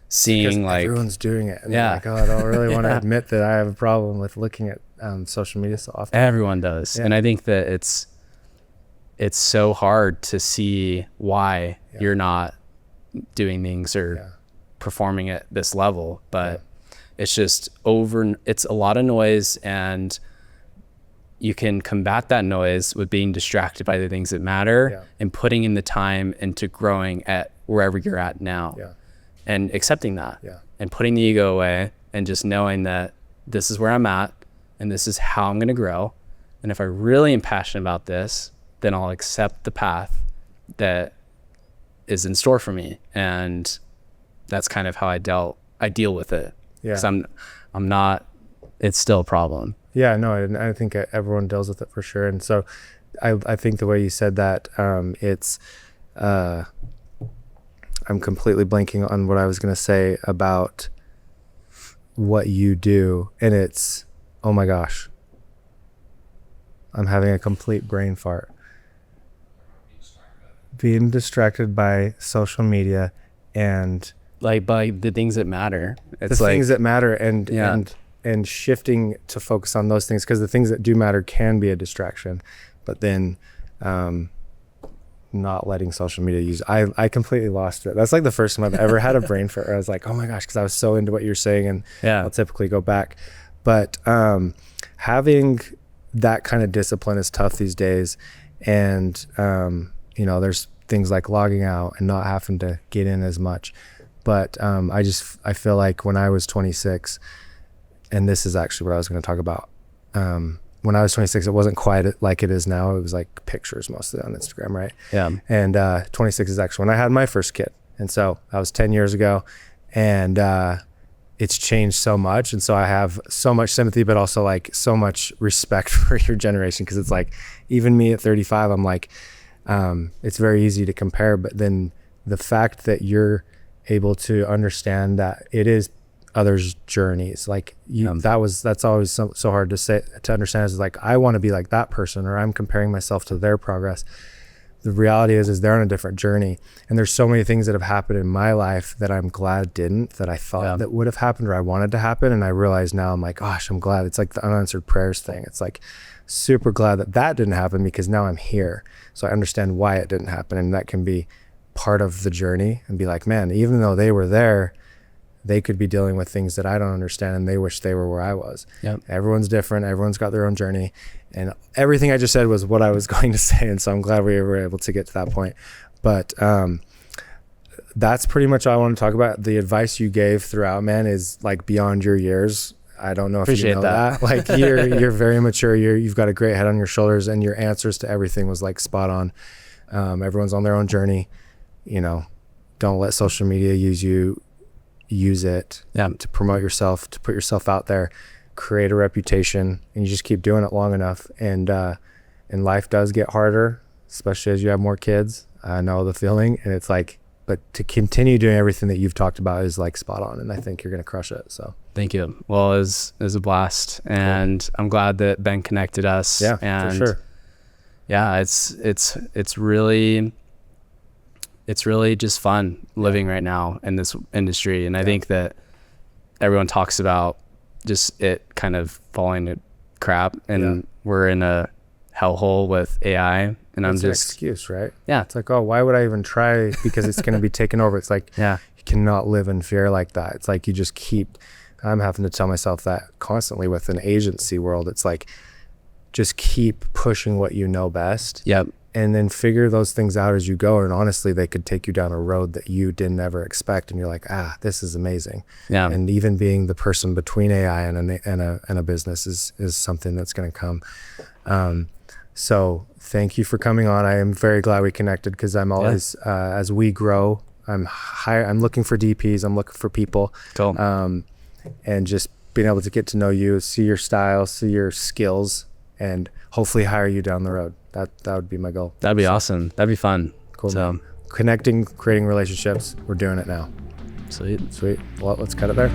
seeing like everyone's doing it. And like, oh, I don't really want to admit that I have a problem with looking at social media so often. Everyone does. And I think that it's so hard to see why you're not doing things or performing at this level, but it's just it's a lot of noise, and you can combat that noise with being distracted by the things that matter and putting in the time into growing at wherever you're at now and accepting that and putting the ego away and just knowing that this is where I'm at and this is how I'm going to grow. And if I really am passionate about this, then I'll accept the path that is in store for me. And that's kind of how I deal with it. Because I'm not, it's still a problem. Yeah, no, and I think everyone deals with it for sure. And so I think the way you said that, it's, I'm completely blanking on what I was going to say about what you do. And it's, oh my gosh, I'm having a complete brain fart. Being distracted by social media and like by the things that matter. It's the like things that matter and shifting to focus on those things, because the things that do matter can be a distraction, but then not letting social media use. I completely lost it. That's like the first time I've ever had a brain fart. I was like, oh my gosh, because I was so into what you're saying, and I'll typically go back. But having that kind of discipline is tough these days. And you know, there's things like logging out and not having to get in as much. But I feel like when I was 26, and this is actually what I was going to talk about. When I was 26, it wasn't quite like it is now. It was like pictures mostly on Instagram, right? Yeah. And 26 is actually when I had my first kid. And so that was 10 years ago. And it's changed so much. And so I have so much sympathy, but also like so much respect for your generation. Because it's like, even me at 35, I'm like, it's very easy to compare. But then the fact that you're able to understand that it is others' journeys, like that's always so hard to understand, is like, I want to be like that person, or I'm comparing myself to their progress. The reality is they're on a different journey, and there's so many things that have happened in my life that I'm glad didn't, that I thought that would have happened or I wanted to happen. And I realize now, I'm like, gosh, I'm glad. It's like the unanswered prayers thing. It's like super glad that didn't happen, because now I'm here, so I understand why it didn't happen. And that can be part of the journey, and be like, man, even though they were there, they could be dealing with things that I don't understand, and they wish they were where I was. Everyone's different. Everyone's got their own journey, and everything I just said was what I was going to say. And so I'm glad we were able to get to that point. But that's pretty much all I want to talk about. The advice you gave throughout, man, is like beyond your years. I don't know if Appreciate you know that. Like you're very mature. You've got a great head on your shoulders, and your answers to everything was like spot on. Everyone's on their own journey. You know, don't let social media use you. Use it to promote yourself, to put yourself out there, create a reputation, and you just keep doing it long enough. And life does get harder, especially as you have more kids. I know the feeling, and it's like, but to continue doing everything that you've talked about is like spot on, and I think you're going to crush it. So thank you. Well, it was a blast, and I'm glad that Ben connected us. Yeah, and for sure. Yeah, it's really just fun living right now in this industry. And I think that everyone talks about just it kind of falling to crap, and we're in a hellhole with AI, and It's an excuse, right? Yeah. It's like, oh, why would I even try? Because it's going to be taken over. It's like, you cannot live in fear like that. It's like, you just I'm having to tell myself that constantly with an agency world. It's like, just keep pushing what you know best. And then figure those things out as you go. And honestly, they could take you down a road that you didn't ever expect. And you're like, this is amazing. And even being the person between AI and a business is something that's going to come. So thank you for coming on. I am very glad we connected, because I'm always, as we grow, I'm looking for DPs. I'm looking for people. Cool. And just being able to get to know you, see your style, see your skills, and hopefully hire you down the road. That would be my goal. That'd be awesome. That'd be fun. Cool. So connecting, creating relationships. We're doing it now. Sweet. Well, let's cut it there.